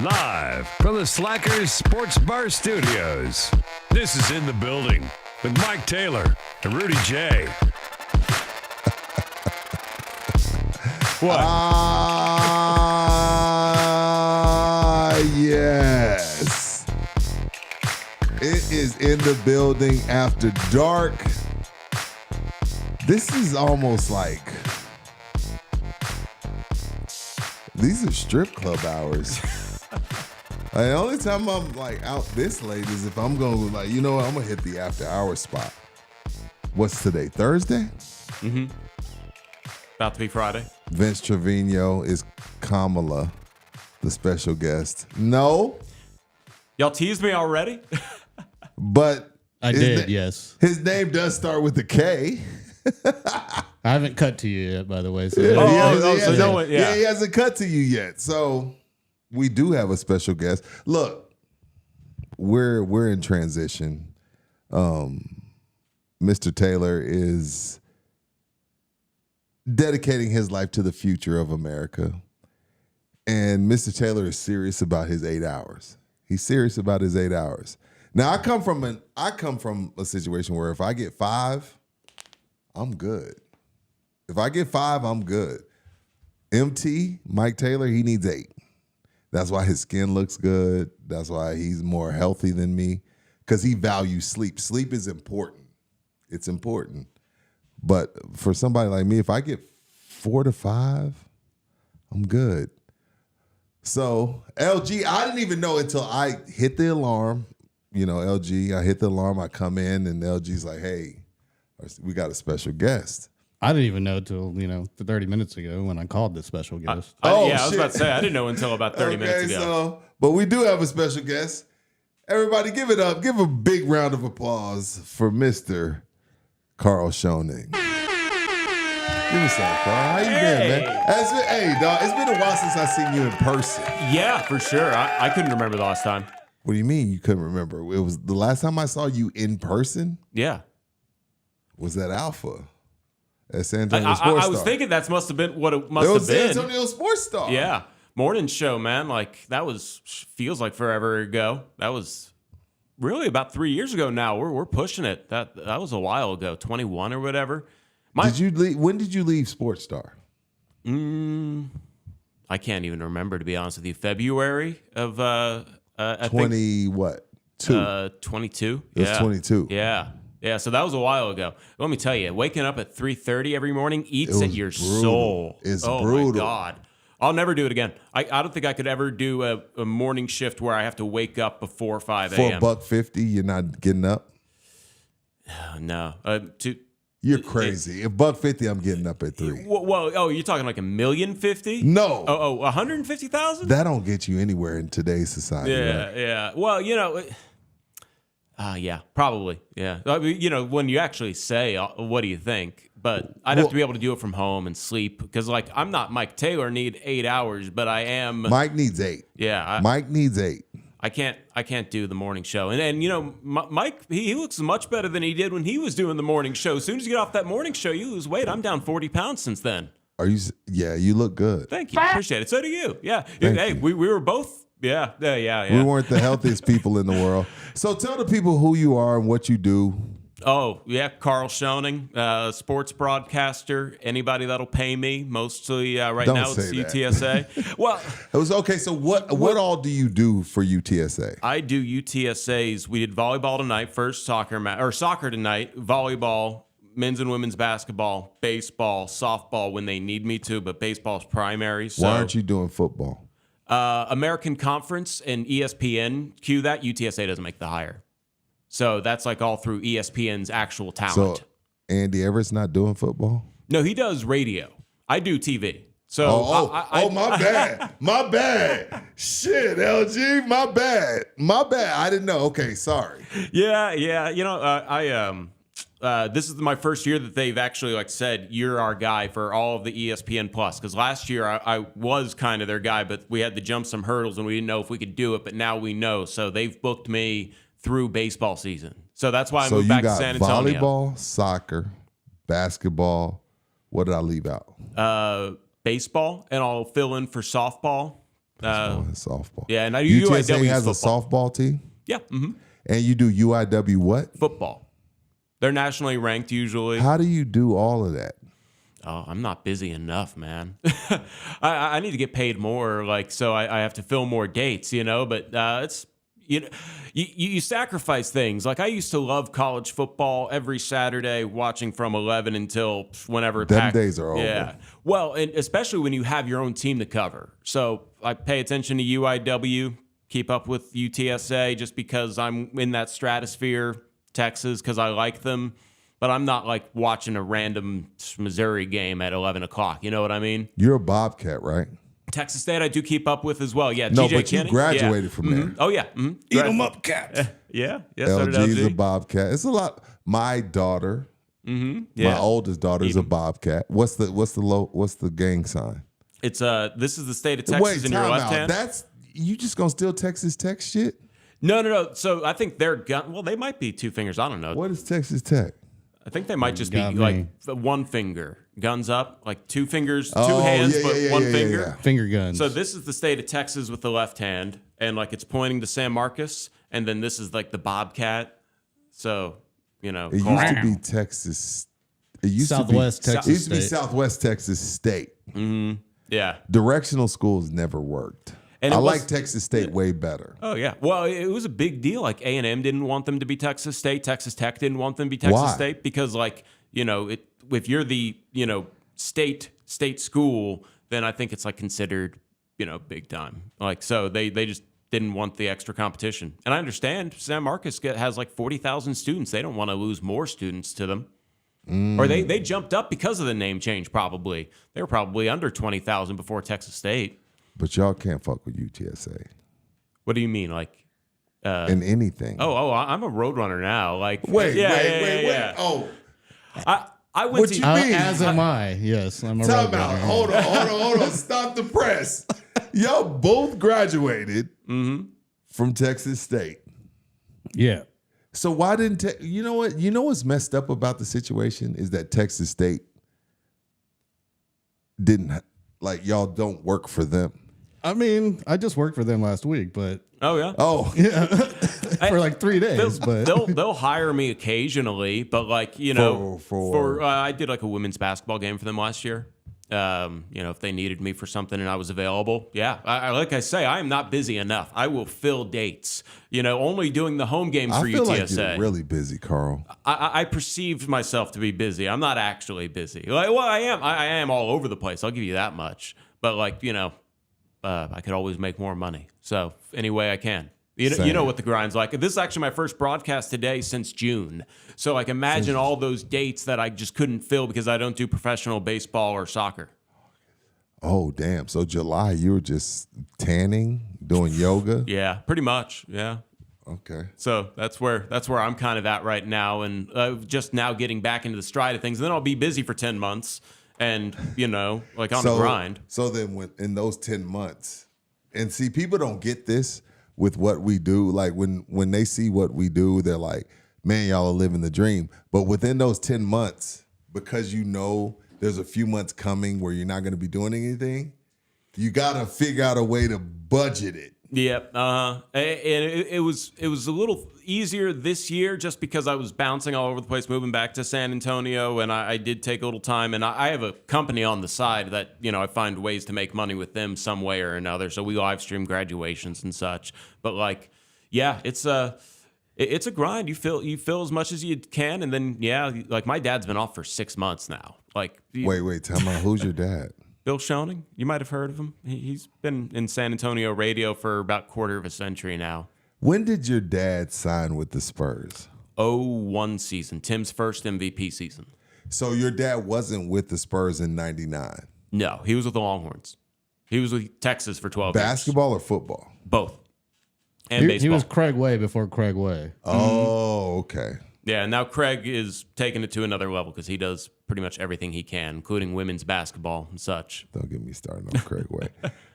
Live from the Slackers Sports Bar Studios. This is In the Building with Mike Taylor and Rudy Jay. What? Yes. It is In the Building after dark. This is almost like, these are strip club hours. The only time I'm like out this late is if I'm going to like, you know what, I'm going to hit the after hour spot. What's today, Thursday? Mm-hmm. About to be Friday. Vince Trevino is Kamala, the special guest. No. Y'all teased me already? But I did, yes. His name does start with a K. I haven't cut to you yet, by the way. So he he hasn't cut to you yet. So we do have a special guest. Look, we're in transition. Mr. Taylor is dedicating his life to the future of America. And Mr. Taylor is serious about his 8 hours. He's serious about his 8 hours. Now I come from a situation where if I get 5, I'm good. If I get 5, I'm good. MT, Mike Taylor, he needs 8. That's why his skin looks good. That's why he's more healthy than me, because he values sleep. Sleep is important. It's important. But for somebody like me, if I get 4 to 5, I'm good. So LG, I didn't even know until I hit the alarm. You know, LG, I hit the alarm, I come in, and LG's like, hey, we got a special guest. I didn't even know till 30 minutes ago when I called this special guest. I was about to say I didn't know until about 30 minutes ago. But we do have a special guest. Everybody, give it up. Give a big round of applause for Mr. Karl Schoening. Give me some, Karl. How you been, man? It's been a while since I seen you in person. Yeah, for sure. I couldn't remember the last time. What do you mean you couldn't remember? It was the last time I saw you in person. Yeah, was that Alpha at San Antonio Sports Star? I was thinking that must have been what it must have been. San Antonio Sports Star. Yeah, morning show, man. Like that feels like forever ago. That was really about 3 years ago. Now we're pushing it. That was a while ago, 21 or whatever. Did you leave? When did you leave Sports Star? I can't even remember, to be honest with you. February of 20 what? 22. It was 22. Yeah. So that was a while ago. Let me tell you, waking up at 3:30 every morning eats at your soul. It's brutal. brutal. My God. I'll never do it again. I don't think I could ever do a morning shift where I have to wake up before 5 a.m. For $1.50, you're not getting up? No. You're crazy. If $1.50, I'm getting up at 3. Whoa, you're talking like $1,050,000? No. Oh, 150,000? That don't get you anywhere in today's society. Yeah, right? yeah. Well, yeah, probably. Yeah. I mean, when you actually say, what do you think? But I'd have to be able to do it from home and sleep, because, like, I'm not Mike Taylor, need 8 hours, but I am. Mike needs 8. Yeah. Mike needs 8. I can't do the morning show. And Mike, he looks much better than he did when he was doing the morning show. As soon as you get off that morning show, you lose weight. I'm down 40 pounds since then. Are you? Yeah, you look good. Thank you. Appreciate it. So do you. Yeah. Hey, we were both. Yeah. We weren't the healthiest people in the world. So tell the people who you are and what you do. Oh, yeah, Karl Schoening, sports broadcaster, anybody that'll pay me, mostly right Don't now it's UTSA. Well, it was okay. So what all do you do for UTSA? I do UTSA's. We did volleyball tonight, first soccer tonight, volleyball, men's and women's basketball, baseball, softball when they need me to, but baseball's primary. So, why aren't you doing football? American Conference and ESPN, cue that, UTSA doesn't make the hire. So that's like all through ESPN's actual talent. So Andy Everett's not doing football? No, he does radio. I do TV. So my bad. My bad. Shit, LG, my bad. I didn't know. Okay, sorry. Yeah. This is my first year that they've actually said, you're our guy for all of the ESPN Plus. Because last year I was kind of their guy, but we had to jump some hurdles and we didn't know if we could do it. But now we know. So they've booked me through baseball season. So that's why I moved back to San Antonio. Volleyball, soccer, basketball. What did I leave out? Baseball, and I'll fill in for softball. Baseball and softball. Yeah, and UTSA UTSA has football. a softball team? Yeah. And you do UIW what? Football. They're nationally ranked usually. How do you do all of that? Oh, I'm not busy enough, man. I need to get paid more, like, so I have to fill more dates, but it's, you sacrifice things. Like, I used to love college football every Saturday, watching from 11 until whenever. Them days are over. Yeah. Well, and especially when you have your own team to cover. So I pay attention to UIW, keep up with UTSA just because I'm in that stratosphere, Texas, because I like them. But I'm not like watching a random Missouri game at 11 o'clock. You know what I mean? You're a Bobcat, right? Texas State, I do keep up with as well. Yeah, No, TJ but you Kinney, graduated yeah. from there. Oh, yeah. Eat them up, Cats. Yeah. So did LG's a LG. Bobcat. It's a lot. My daughter, Yeah. my oldest daughter is a Bobcat. What's the gang sign? It's this is the state of Texas in your time left out. hand. That's you just gonna steal Texas Tech shit? No. So I think they're they might be two fingers. I don't know. What is Texas Tech? I think they might just be Got me. like one finger, guns up, like two fingers, two Oh, hands, yeah, but yeah, one yeah, finger. yeah. Finger guns. So this is the state of Texas with the left hand, and like it's pointing to San Marcos, and then this is like the Bobcat. So It used to be Texas. It used Southwest to be, Texas It used to be State. Southwest Texas State. yeah. Directional schools never worked. And I it was- like Texas State way better. Oh yeah. Well, it was a big deal. Like A&M didn't want them to be Texas State. Texas Tech didn't want them to be Texas Why? State because, like, if you're the state school, then I think it's like considered big time. Like, so they just didn't want the extra competition. And I understand San Marcos has like 40,000 students. They don't want to lose more students to them. Or they jumped up because of the name change. Probably they were probably under 20,000 before Texas State. But y'all can't fuck with UTSA What do you mean, like? in anything. I'm a roadrunner now. Like, wait. yeah. Oh, I went What to you mean? As am I. Yes, I'm a time road out. runner. Hold on. Stop the press. Y'all both graduated from Texas State. Yeah. So why didn't you know what? You know what's messed up about the situation is that Texas State didn't y'all don't work for them. I mean, I just worked for them last week, but Oh yeah. Oh, for like 3 days. But They'll hire me occasionally, but like For- I did like a women's basketball game for them last year. If they needed me for something and I was available, yeah. Like I say, I am not busy enough. I will fill dates. Only doing the home games I for feel UTSA. like you're really busy, Carl. I perceived myself to be busy. I'm not actually busy. I am. I am all over the place. I'll give you that much. But I could always make more money. So any way I can. You know what the grind's like. This is actually my first broadcast today since June. So imagine all those dates that I just couldn't fill because I don't do professional baseball or soccer. Oh, damn. So July, you were just tanning, doing yoga? Yeah, pretty much. Yeah. Okay. So that's where I'm kind of at right now, and just now getting back into the stride of things. And then I'll be busy for 10 months, and on the grind. So then, in those 10 months, and see, people don't get this with what we do. Like when they see what we do, they're like, "Man, y'all are living the dream." But within those 10 months, because there's a few months coming where you're not going to be doing anything, you got to figure out a way to budget it. Yep. And it was a little easier this year just because I was bouncing all over the place, moving back to San Antonio, and I did take a little time. And I have a company on the side that I find ways to make money with them some way or another. So we live stream graduations and such. But it's a grind. You fill as much as you can, and then my dad's been off for 6 months now. Wait, tell me, who's your dad? Bill Schoening, you might have heard of him. He's been in San Antonio radio for about quarter of a century now. When did your dad sign with the Spurs? 01 season, Tim's first MVP season. So your dad wasn't with the Spurs in '99. No, he was with the Longhorns. He was with Texas for 12 years. Basketball or football? Both. And he baseball. was Craig Way before Craig Way. Oh, okay. Yeah, now Craig is taking it to another level because he does pretty much everything he can, including women's basketball and such. Don't get me started on Craig Way.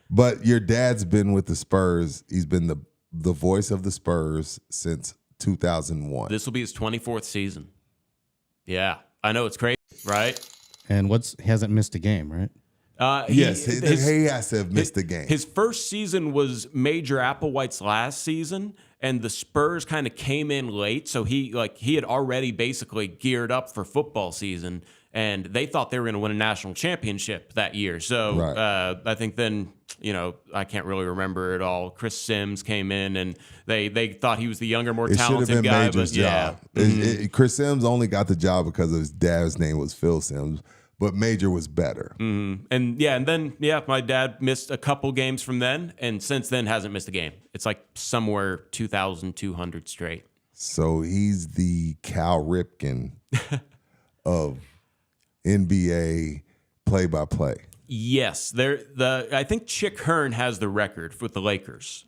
But your dad's been with the Spurs. He's been the voice of the Spurs since 2001. This will be his 24th season. Yeah, I know it's crazy, right? And he hasn't missed a game, right? He has to have missed the game. His first season was Major Applewhite's last season, and the Spurs kind of came in late, so he had already basically geared up for football season, and they thought they were going to win a national championship that year. So I think then, I can't really remember it all. Chris Sims came in, and they thought he was the younger, more talented guy. Major's job. Chris Sims only got the job because his dad's name was Phil Sims, but Major was better. And then my dad missed a couple games from then, and since then hasn't missed a game. It's like somewhere 2,200 straight. So he's the Cal Ripken of NBA play-by-play. Yes, I think Chick Hearn has the record with the Lakers.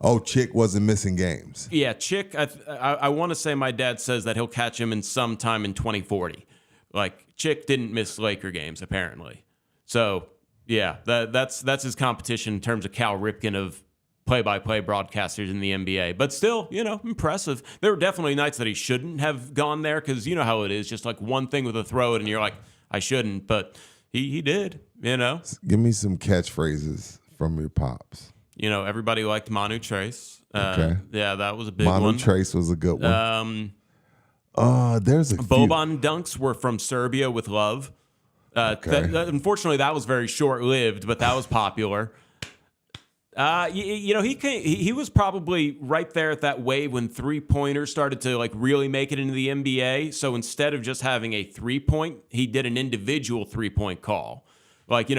Oh, Chick wasn't missing games. Yeah, Chick. I want to say my dad says that he'll catch him in sometime in 2040. Like Chick didn't miss Laker games apparently. So yeah, that's his competition in terms of Cal Ripken of play-by-play broadcasters in the NBA. But still, impressive. There were definitely nights that he shouldn't have gone there because you know how it is, just like one thing with a throw it and you're like, I shouldn't, but he did. Give me some catchphrases from your pops. Everybody liked Manu Trace. Okay. Yeah, that was a big one. Manu Trace was a good one. There's a few. Boban dunks were from Serbia with love. Unfortunately, that was very short-lived, but that was popular. He was probably right there at that wave when three-pointers started to really make it into the NBA. So instead of just having a three-point, he did an individual three-point call. Like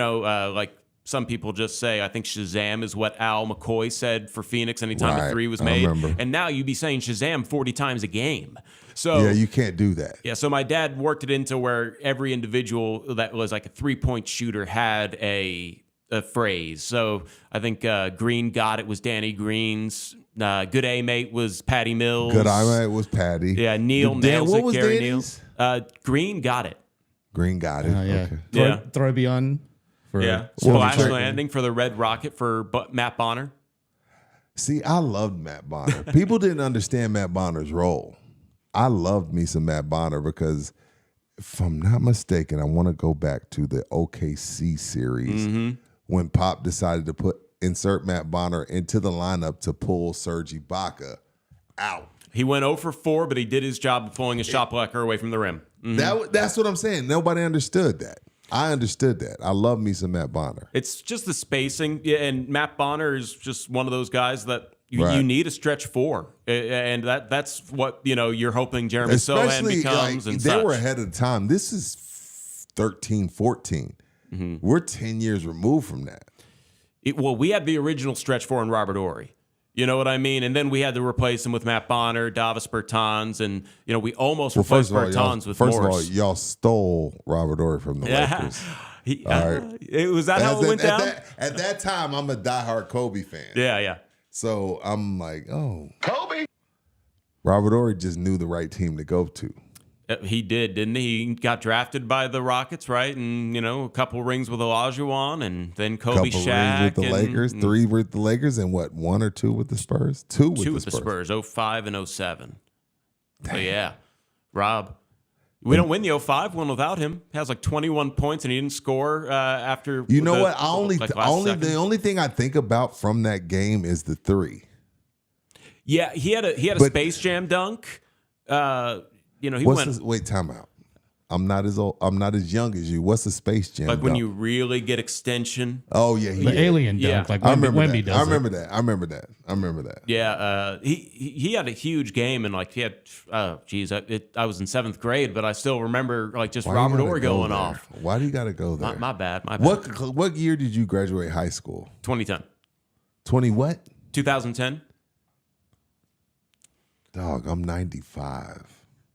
some people just say, I think Shazam is what Al McCoy said for Phoenix anytime a three was made. And now you'd be saying Shazam 40 times a game. So yeah, you can't do that. Yeah, so my dad worked it into where every individual that was like a three-point shooter had a phrase. So I think Green got it was Danny Green's. Good A mate was Patty Mills. Good A mate was Patty. Yeah, Neil nails what it. was Gary Danny's? Neal. Green got it. Green got it. Okay. Throw beyond. Splash landing for the Red Rocket for Matt Bonner. See, I loved Matt Bonner. People didn't understand Matt Bonner's role. I loved me some Matt Bonner because, if I'm not mistaken, I want to go back to the OKC series when Pop decided to insert Matt Bonner into the lineup to pull Serge Ibaka out. He went 0 for 4, but he did his job of pulling a shot blocker away from the rim. That's what I'm saying. Nobody understood that. I understood that. I love me some Matt Bonner. It's just the spacing, and Matt Bonner is just one of those guys that you need a stretch for, and that's what you're hoping Jeremy Sohan becomes. And they were ahead of the time. This is 13, 14. We're 10 years removed from that. We had the original stretch four in Robert Horry. You know what I mean? And then we had to replace him with Matt Bonner, Davis Bertans, and we almost replaced Bertans with Morris. First of all, y'all stole Robert Horry from the Lakers. Was that how it went down? At that time, I'm a diehard Kobe fan. Yeah. So I'm like, oh, Kobe. Robert Horry just knew the right team to go to. He did, didn't he? He got drafted by the Rockets, right? And, a couple rings with Olajuwon, and then Kobe, couple Shaq. Rings with the Lakers, 3 with the Lakers, and what, 1 or 2 with the Spurs? 2 with the Spurs. 05 and 07. So, yeah. Rob. We don't win the 05 one without him. He has 21 points, and he didn't score after. You know what? The only thing I think about from that game is the 3. Yeah, he had a Space Jam dunk. Wait, time out. I'm not as old. I'm not as young as you. What's the Space Jam? Like when you really get extension. Oh yeah, the alien dunk. Like Wemby does. I remember that. Yeah, he had a huge game, and he had. I was in 7th grade, but I still remember Robert Horry going off. Why do you got to go there? My bad. What year did you graduate high school? 2010. 20 what? 2010. Dog, I'm 95.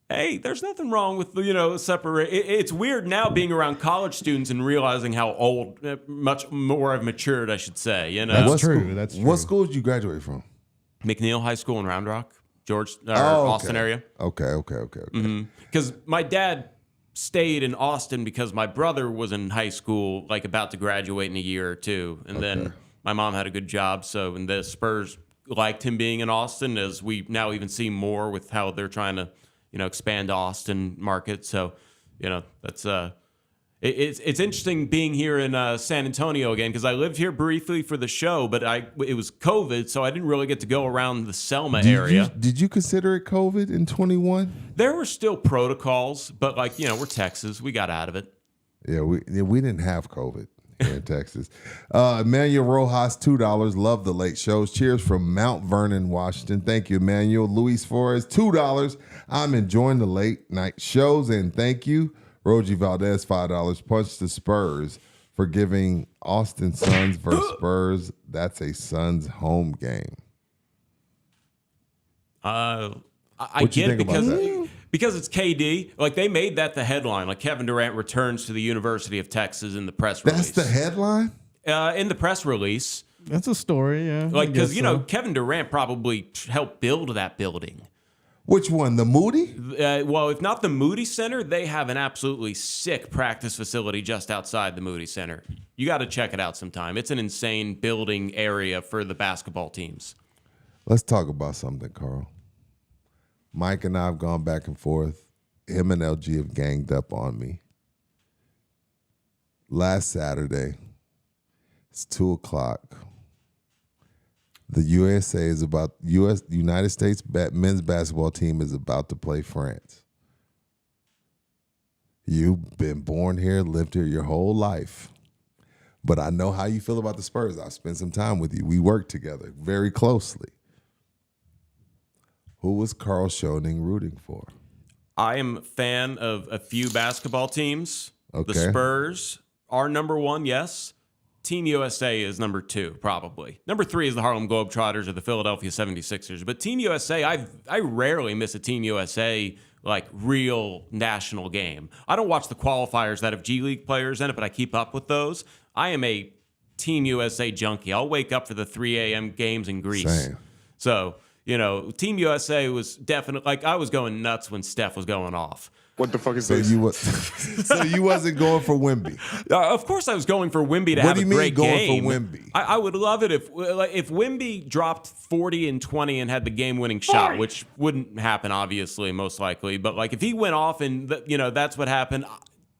Hey, there's nothing wrong with separate. It's weird now being around college students and realizing how old, much more I've matured, I should say. That's true. That's true. What school did you graduate from? McNeil High School in Round Rock, Austin area. Okay. Because my dad stayed in Austin because my brother was in high school, about to graduate in a year or two, and then my mom had a good job, and the Spurs liked him being in Austin, as we now even see more with how they're trying to. Expand Austin market. So, that's It's interesting being here in San Antonio again because I lived here briefly for the show, but it was COVID, so I didn't really get to go around the Selma area. Did you consider it COVID in 21? There were still protocols, but we're Texas. We got out of it. Yeah, we didn't have COVID here in Texas. Emmanuel Rojas, $2. Love the late shows. Cheers from Mount Vernon, Washington. Thank you, Emmanuel. Luis Flores, $2. I'm enjoying the late night shows, and thank you. Rogie Valdez, $5. Punch the Spurs for giving Austin Suns versus Spurs. That's a Suns home game. I get it because it's KD. Like they made that the headline. Like Kevin Durant returns to the University of Texas in the press release. That's the headline? In the press release. That's a story, yeah. Like because Kevin Durant probably helped build that building. Which one? The Moody? Well, if not the Moody Center, they have an absolutely sick practice facility just outside the Moody Center. You got to check it out sometime. It's an insane building area for the basketball teams. Let's talk about something, Carl. Mike and I have gone back and forth. Him and LG have ganged up on me. Last Saturday, it's 2:00. The United States men's basketball team is about to play France. You've been born here, lived here your whole life. But I know how you feel about the Spurs. I've spent some time with you. We work together very closely. Who was Karl Schoening rooting for? I am a fan of a few basketball teams. Okay. The Spurs are number one, yes. Team USA is number two, probably. Number three is the Harlem Globetrotters or the Philadelphia 76ers. But Team USA, I rarely miss a Team USA real national game. I don't watch the qualifiers that have G League players in it, but I keep up with those. I am a Team USA junkie. I'll wake up for the 3 a.m. games in Greece. Same. So, Team USA was definitely, I was going nuts when Steph was going off. What the fuck is So this? so you wasn't going for Wemby? Of course, I was going for Wemby to have a great game. What do you mean going for Wemby? I would love it if Wemby dropped 40 and 20 and had the game-winning shot, which wouldn't happen, obviously, most likely. But if he went off and that's what happened,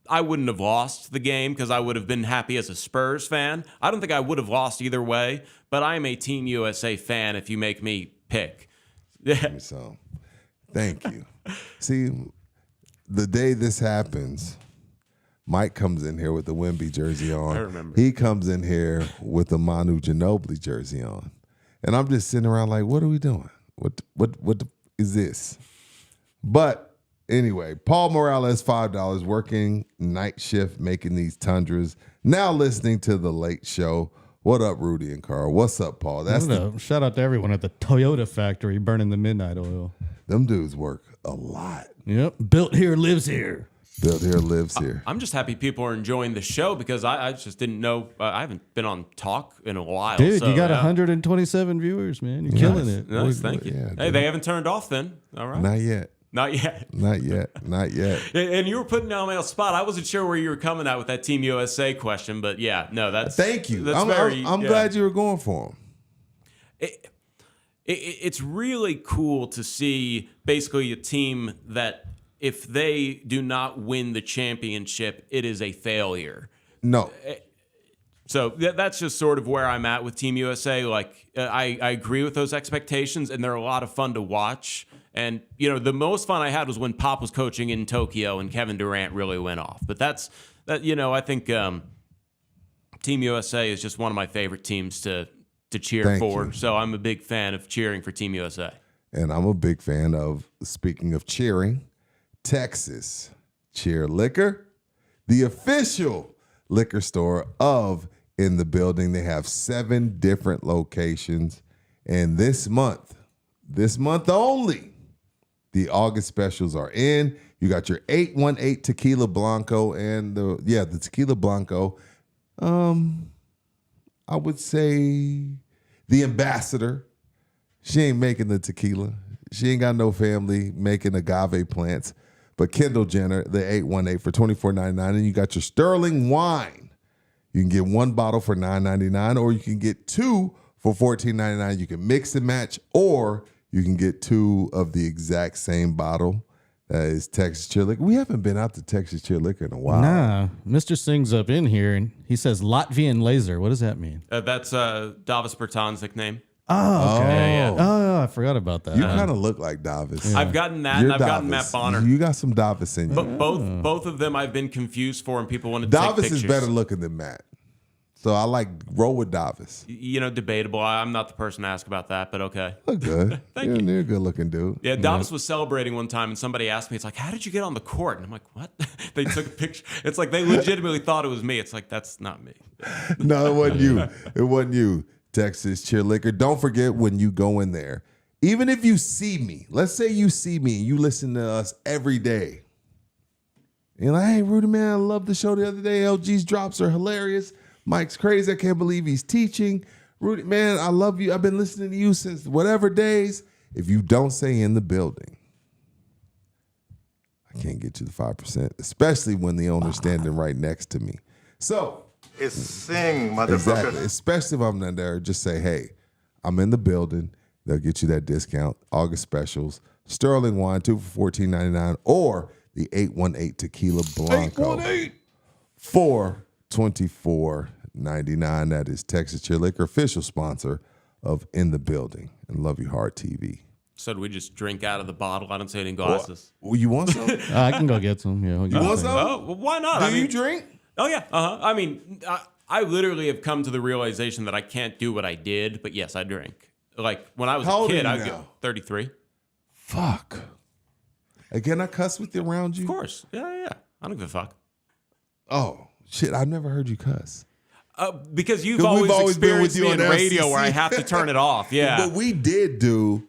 I wouldn't have lost the game because I would have been happy as a Spurs fan. I don't think I would have lost either way, but I am a Team USA fan if you make me pick. So, thank you. See, the day this happens, Mike comes in here with the Wemby jersey on. I remember. He comes in here with the Manu Ginobili jersey on. And I'm just sitting around like, what are we doing? What is this? But anyway, Paul Morales, $5, working night shift, making these tundras. Now listening to The Late Show. What up, Rudy and Carl? What's up, Paul? Shout out to everyone at the Toyota factory burning the midnight oil. Them dudes work a lot. Yep. Built here, lives here. Built here, lives here. I'm just happy people are enjoying the show because I just didn't know. I haven't been on talk in a while. Dude, so, you got 127 viewers, man. You're killing it. Nice, thank you. Yeah, hey, dude. they haven't turned off then. All right. Not yet. Not yet. Not yet. Not yet. And you were putting me on my spot. I wasn't sure where you were coming at with that Team USA question, but yeah, no, that's. Thank you. That's I'm glad you were going for him. It's really cool to see basically a team that if they do not win the championship, it is a failure. No. So that's just sort of where I'm at with Team USA. I agree with those expectations, and they're a lot of fun to watch. And, the most fun I had was when Pop was coaching in Tokyo and Kevin Durant really went off. But I think Team USA is just one of my favorite teams to cheer Thank for. you. So I'm a big fan of cheering for Team USA. And I'm a big fan of, speaking of cheering, Texas Cheer Liquor, the official liquor store of In the Building. They have 7 different locations. And this month only, the August specials are in. You got your 818 Tequila Blanco and the Tequila Blanco. I would say the ambassador. She ain't making the tequila. She ain't got no family making agave plants. But Kendall Jenner, the 818 for $24.99. And you got your Sterling wine. You can get 1 bottle for $9.99, or you can get 2 for $14.99. You can mix and match, or you can get 2 of the exact same bottle. That is Texas Chill Liquor. We haven't been out to Texas Chill Liquor in a while. Nah, Mr. Singh's up in here and he says Latvian laser. What does that mean? That's Davis Bertan's nickname. Oh, okay. Yeah. Oh, I forgot about that. You kind of look like Davis. I've gotten that, You're and I've gotten Davis. Matt Bonner. You got some Davis in you. But both of them I've been confused for, and people want to take Davis pictures. is better looking than Matt. So I like roll with Davis. Debatable. I'm not the person to ask about that, but okay. Look good. Thank you. You're a good looking dude. Yeah, Davis was celebrating one time, and somebody asked me, it's like, how did you get on the court? And I'm like, what? They took a picture. It's like they legitimately thought it was me. It's like, that's not me. No, it wasn't you. It wasn't you. Texas Chill Liquor. Don't forget when you go in there, even if you see me, let's say you see me and you listen to us every day. And you're like, hey, Rudy, man, I love the show the other day. LG's drops are hilarious. Mike's crazy. I can't believe he's teaching. Rudy, man, I love you. I've been listening to you since whatever days. If you don't say in the building, I can't get you the 5%, especially when the owner's standing right next to me. So, It's sing, motherfucker. exactly, especially if I'm not there, just say, hey, I'm in the building. They'll get you that discount. August specials. Sterling wine, 2 for $14.99, or the 818 Tequila Blanco. 818. For $24.99. That is Texas Chill Liquor, official sponsor of In the Building and Love You Hard TV. So do we just drink out of the bottle? I don't see any glasses. Well, you want some? I can go get some. Yeah, You want some? Oh, well, why not? Do you drink? Oh, yeah. I mean, I literally have come to the realization that I can't do what I did, but yes, I drink. Like, when I was How a old are kid, you I now? was 33. Fuck. Again, I cuss with you around you? Of course. Yeah. I don't give a fuck. Oh, shit. I've never heard you cuss. Because you've 'Cause we've always always been with experienced you me on in the radio where I FCC. have to turn it off. Yeah. But we did do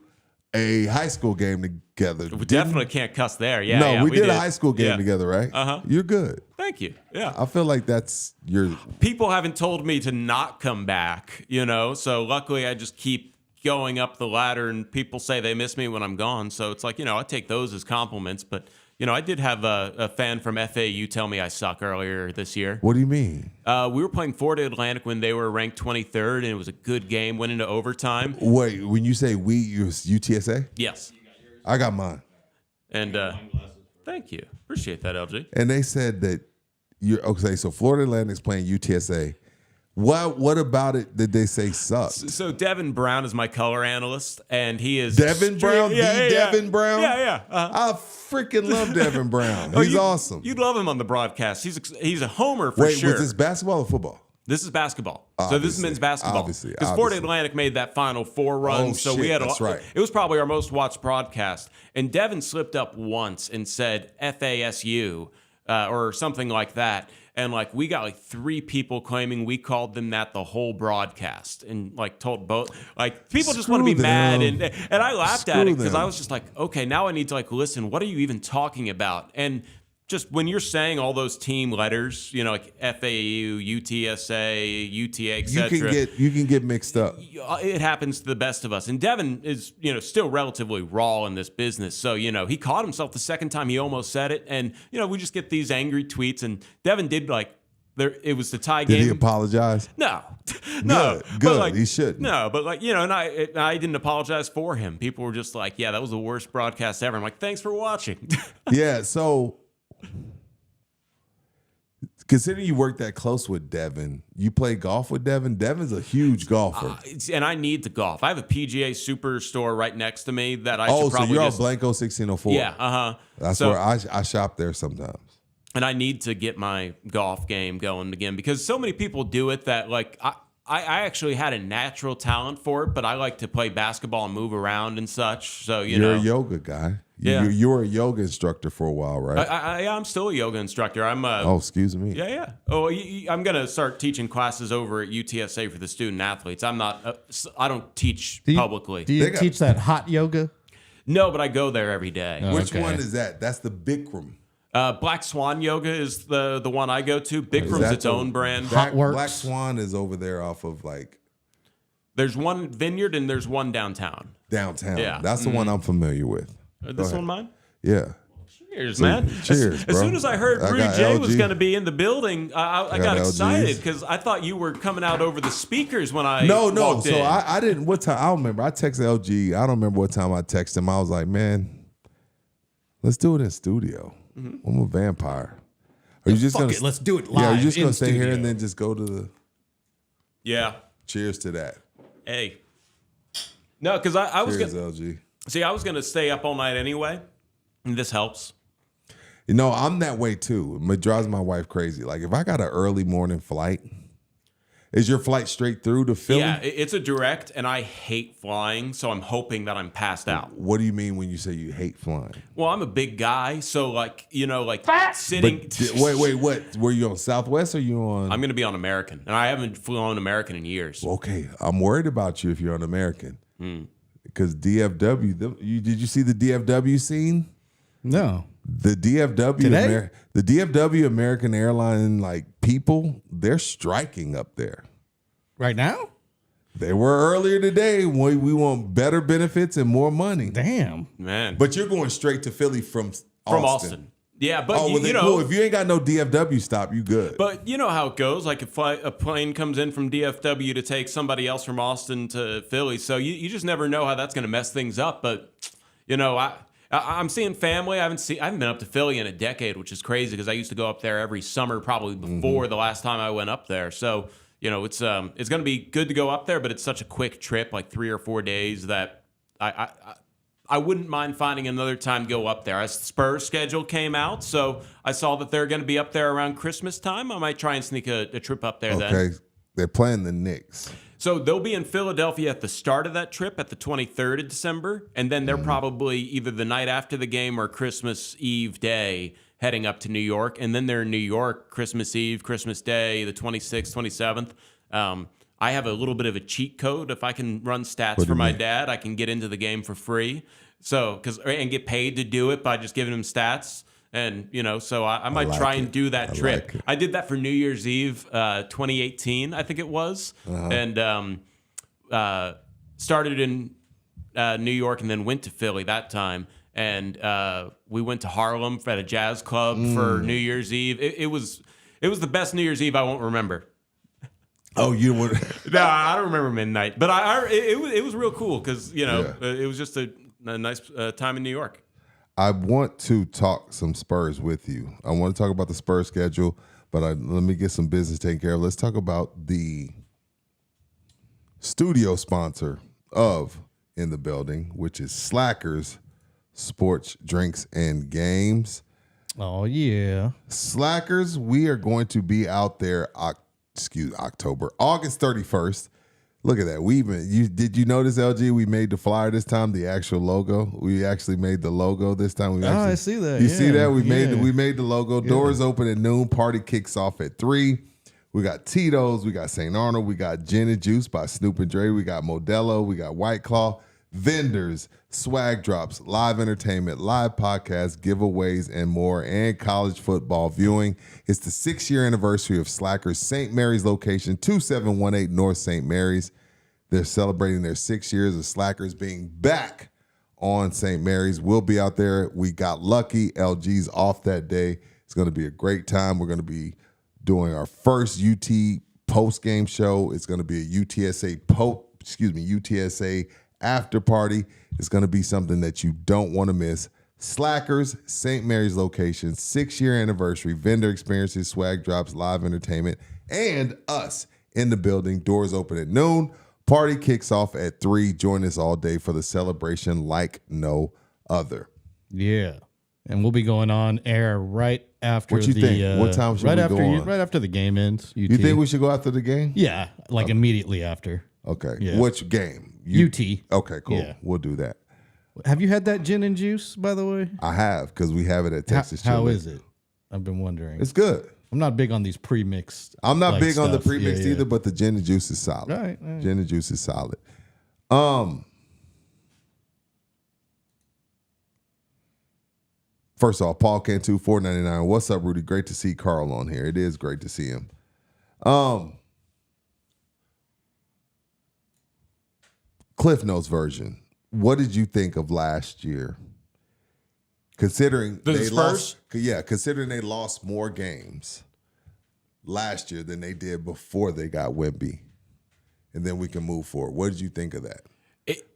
a high school game together. We definitely can't cuss there. Yeah. No, yeah, we did a high school game Yeah. together, right? Uh-huh. You're good. Thank you. Yeah. I feel like that's your. People haven't told me to not come back, so luckily I just keep going up the ladder, and people say they miss me when I'm gone. So it's like, I take those as compliments. But, I did have a fan from FAU tell me I suck earlier this year. What do you mean? We were playing Florida Atlantic when they were ranked 23rd, and it was a good game, went into overtime. Wait, when you say we, you UTSA? Yes. I got mine. And thank you. Appreciate that, LG. And they said that you're okay. So Florida Atlantic's playing UTSA. What about it did they say sucked? So Devin Brown is my color analyst, and he is Devin Brown, Devin Brown. Yeah. I freaking love Devin Brown. Oh, He's awesome. You'd love him on the broadcast. He's a homer for Wait, sure. was this basketball or football? This is basketball. So this is Obviously, men's basketball. obviously, Because Florida obviously. Atlantic made that Final Four run. Oh, so we shit, had a that's lot. right. It was probably our most watched broadcast. And Devin slipped up once and said FASU or something like that. And we got 3 people claiming we called them that the whole broadcast, and told both people just want to be Screw mad, them. and I laughed at Screw it because I them. was just like, okay, now I need to listen. What are you even talking about? And just when you're saying all those team letters, like FAU, UTSA, UTA, etc. You can get mixed up. It happens to the best of us. And Devin is, still relatively raw in this business. So, he caught himself the second time he almost said it. And, we just get these angry tweets. And Devin did it was the tie game. Did he apologize? No, no. Good. But He shouldn't. No, but and I didn't apologize for him. People were just like, yeah, that was the worst broadcast ever. I'm like, thanks for watching. Yeah, so considering you work that close with Devin, you play golf with Devin. Devin's a huge golfer. And I need the golf. I have a PGA Superstore right next to me that I should so probably you're just... on Blanco 1604. Yeah, That's So- where I shop there sometimes. And I need to get my golf game going again because so many people do it that I actually had a natural talent for it, but I like to play basketball and move around and such. So You're a yoga guy. Yeah. You were a yoga instructor for a while, right? I'm still a yoga instructor. I'm Excuse me. Yeah. Oh, I'm gonna start teaching classes over at UTSA for the student athletes. I don't teach publicly. Do you teach that hot yoga? No, but I go there every day. Which Okay. one is that? That's the Bikram. Black Swan Yoga is the one I go to. Bikram's its own brand. Works. Black Swan is over there off of There's one vineyard and there's one downtown. downtown. Yeah. That's the one I'm familiar with. This one mine? Yeah. Cheers, man. Cheers, As bro. soon as I heard I Rudy got Jay was LG. going to be in the building, I got got excited LGs. because I thought you were coming out over the speakers when I No. walked So in. I didn't. What time? I don't remember. I texted LG. I don't remember what time I texted him. I was like, man, Let's do it in studio. I'm a vampire. Are you just Fuck gonna? it, let's do it live. Yeah, are you just in gonna stay here studio. and then just go to the? Yeah. Cheers to that. Hey. No, because I was Cheers, gonna LG. see. I was gonna stay up all night anyway, and this helps. You know, I'm that way too. It drives my wife crazy. Like if I got an early morning flight, is your flight straight through to Philly? Yeah, it's a direct, and I hate flying, so I'm hoping that I'm passed out. What do you mean when you say you hate flying? Well, I'm a big guy, so like sitting. But wait, what? Were you on Southwest or you on? I'm gonna be on American, and I haven't flown American in years. Okay, I'm worried about you if you're on American. Because DFW, did you see the DFW scene? No. The DFW, Today? The DFW American Airline people, they're striking up there. Right now? They were earlier today. We want better benefits and more money. Damn. Man, But you're going straight to Philly from Austin. Yeah, but Oh, well, you know, cool. If you ain't got no DFW stop, you good. but you know how it goes. Like if a plane comes in from DFW to take somebody else from Austin to Philly, so you just never know how that's going to mess things up. But you know, I'm seeing family. I haven't been up to Philly in a decade, which is crazy because I used to go up there every summer, probably before the last time I went up there. So you know, it's going to be good to go up there, but it's such a quick trip, like 3 or 4 days, that I wouldn't mind finding another time to go up there. As the Spurs schedule came out, so I saw that they're going to be up there around Christmas time. I might try and sneak a trip up there then. Okay, they're playing the Knicks. So they'll be in Philadelphia at the start of that trip at the 23rd of December, and then they're probably either the night after the game or Christmas Eve day heading up to New York, and then they're in New York Christmas Eve, Christmas Day, the 26th, 27th. I have a little bit of a cheat code. If I can run stats for my dad, I can get into the game for free. So, and get paid to do it by just giving him stats. And, you know, so I might try and do that trip. I did that for New Year's Eve, 2018, I think it was. And started in New York and then went to Philly that time. And we went to Harlem at a jazz club for New Year's Eve. It was the best New Year's Eve I won't remember. Oh, you would? No, I don't remember midnight, but it was real cool because you know it was just a nice time in New York. I want to talk some Spurs with you. I want to talk about the Spurs schedule, but let me get some business taken care of. Let's talk about the studio sponsor of In the Building, which is Slackers Sports, Drinks, and Games. Oh, yeah. Slackers, we are going to be out there August 31st. Look at that. Did you notice, LG? We made the flyer this time, the actual logo. We actually made the logo this time. I see that. You see that? We Yeah. made the logo. Doors open at noon. Party kicks off at 3. We got Tito's. We got St. Arnold. We got Gin and Juice by Snoop and Dre. We got Modelo. We got White Claw. Vendors, swag drops, live entertainment, live podcasts, giveaways, and more, and college football viewing. It's the 6-year anniversary of Slackers' St. Mary's location, 2718 North St. Mary's. They're celebrating their 6 years of Slackers being back on St. Mary's. We'll be out there. We got lucky. LG's off that day. It's going to be a great time. We're going to be doing our first UT post-game show. It's going to be a UTSA after party. Is going to be something that you don't want to miss. Slackers, St. Mary's location, 6-year anniversary, vendor experiences, swag drops, live entertainment, and us in the building. Doors open at noon. Party kicks off at 3. Join us all day for the celebration like no other. Yeah. And we'll be going on air right after What you think? What time should we go on? Right after the game ends. UT. You think we should go after the game? Yeah, like immediately after. Okay. Yeah. Which game? UT. Okay, cool. Yeah. We'll do that. Have you had that gin and juice, by the way? I have, because we have it at Texas How Chili. is it? I've been wondering. It's good. I'm not big on these pre-mixed. I'm not like, big on the stuff. premixed Yeah, yeah. either, but the gin and juice is solid. Right. Gin and juice is solid. First off, Paul Cantu, $4.99. What's up, Rudy? Great to see Carl on here. It is great to see him. Cliff Notes version. What did you think of last year? Considering The Spurs? considering they lost more games last year than they did before they got Wemby. And then we can move forward. What did you think of that?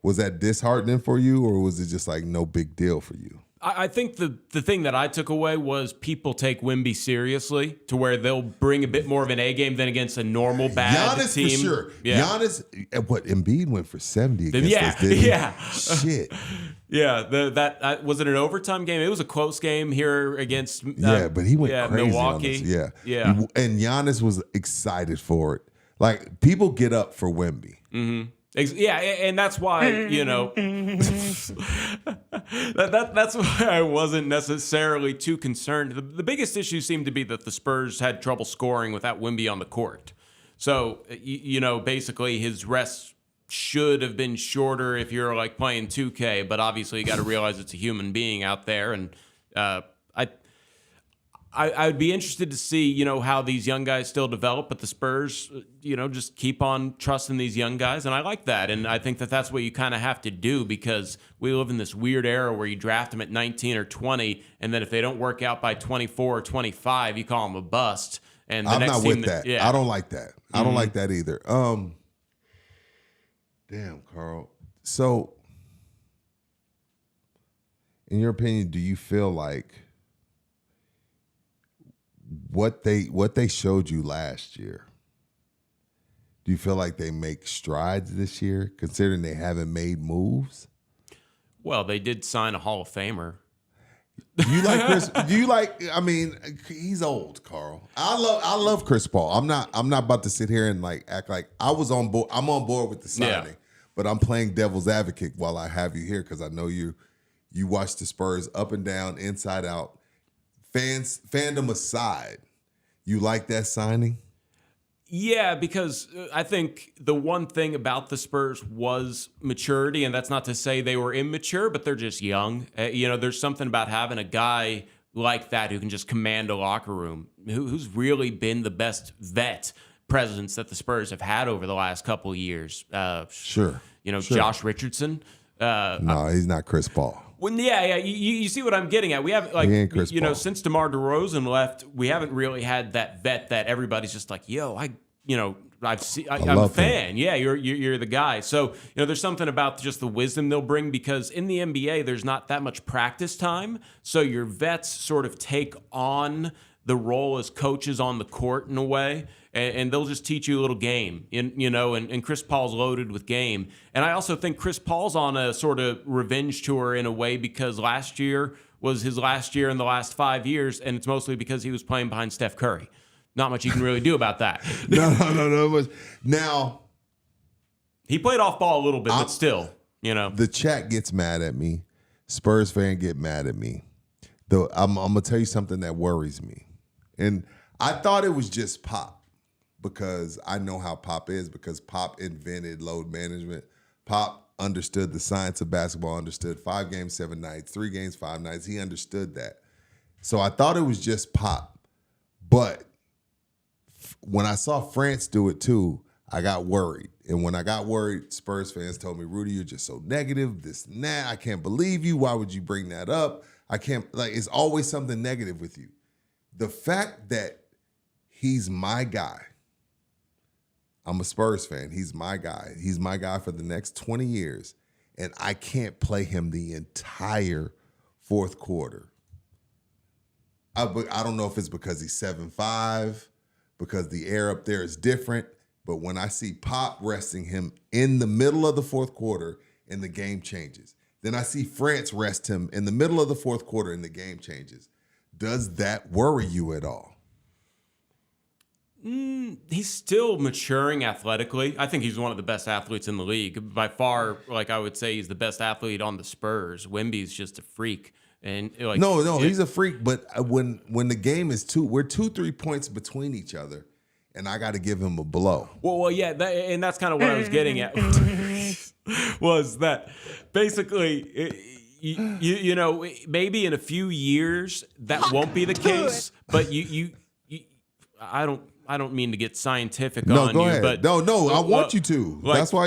Was that disheartening for you, or was it just like no big deal for you? I think the thing that I took away was people take Wemby seriously to where they'll bring a bit more of an A game than against a normal bad Giannis team. for sure. Yeah. Giannis, Embiid went for 70 against Yeah, us, didn't he? yeah. Shit. Yeah, that was it an overtime game? It was a close game here against But he went crazy Milwaukee. on us. Yeah. And Giannis was excited for it. Like, people get up for Wemby. Mm-hmm. Yeah, and that's why, that's why I wasn't necessarily too concerned. The biggest issue seemed to be that the Spurs had trouble scoring without Wemby on the court. So, basically his rest should have been shorter if you're like playing 2K, but obviously you got to realize it's a human being out there. And I'd be interested to see, how these young guys still develop, but the Spurs, just keep on trusting these young guys. And I like that. And I think that that's what you kind of have to do, because we live in this weird era where you draft them at 19 or 20. And then if they don't work out by 24 or 25, you call them a bust. And the I'm next not team with that. Yeah. I don't like that. I don't like that either. Damn, Carl. So, in your opinion, do you feel like what they showed you last year, do you feel like they make strides this year, considering they haven't made moves? Well, they did sign a Hall of Famer. Do you like Chris? I mean, he's old, Carl. I love Chris Paul. I'm not about to sit here and act like I was on board. I'm on board with the signing, but I'm playing devil's advocate while I have you here, because I know you watch the Spurs up and down, inside out. Fandom aside, you like that signing? Yeah, because I think the one thing about the Spurs was maturity, and that's not to say they were immature, but they're just young. There's something about having a guy like that who can just command a locker room, who's really been the best vet presence that the Spurs have had over the last couple of years. Sure. Josh Richardson. No, he's not Chris Paul. Well, you see what I'm getting at. We haven't Paul. Since DeMar DeRozan left, we haven't really had that vet that everybody's just like, I'm a fan. Him. Yeah, you're the guy. So there's something about just the wisdom they'll bring, because in the NBA there's not that much practice time, so your vets sort of take on the role as coaches on the court in a way. And they'll just teach you a little game, and Chris Paul's loaded with game. And I also think Chris Paul's on a sort of revenge tour in a way, because last year was his last year in the last 5 years, and it's mostly because he was playing behind Steph Curry. Not much you can really do about that. No. Now, he played off ball a little bit, but still, The chat gets mad at me. Spurs fans get mad at me. Though I'm going to tell you something that worries me. And I thought it was just Pop, because I know how Pop is, because Pop invented load management. Pop understood the science of basketball, understood 5 games, 7 nights, 3 games, 5 nights. He understood that. So I thought it was just Pop. But when I saw France do it too, I got worried. And when I got worried, Spurs fans told me, Rudy, you're just so negative, this and that. I can't believe you. Why would you bring that up? It's always something negative with you. The fact that he's my guy, I'm a Spurs fan. He's my guy. He's my guy for the next 20 years. And I can't play him the entire fourth quarter. I don't know if it's because he's 7'5", because the air up there is different. But when I see Pop resting him in the middle of the fourth quarter and the game changes, then I see France rest him in the middle of the fourth quarter and the game changes. Does that worry you at all? He's still maturing athletically. I think he's one of the best athletes in the league. By far, I would say he's the best athlete on the Spurs. Wemby's just a freak. And No, he's a freak. But when the game is we're 2-3 points between each other, and I got to give him a blow. Well, yeah, and that's kind of what I was getting at. Was that basically, maybe in a few years that won't be the case. But I don't mean to get scientific on you. No, go ahead. But I want you to. That's why,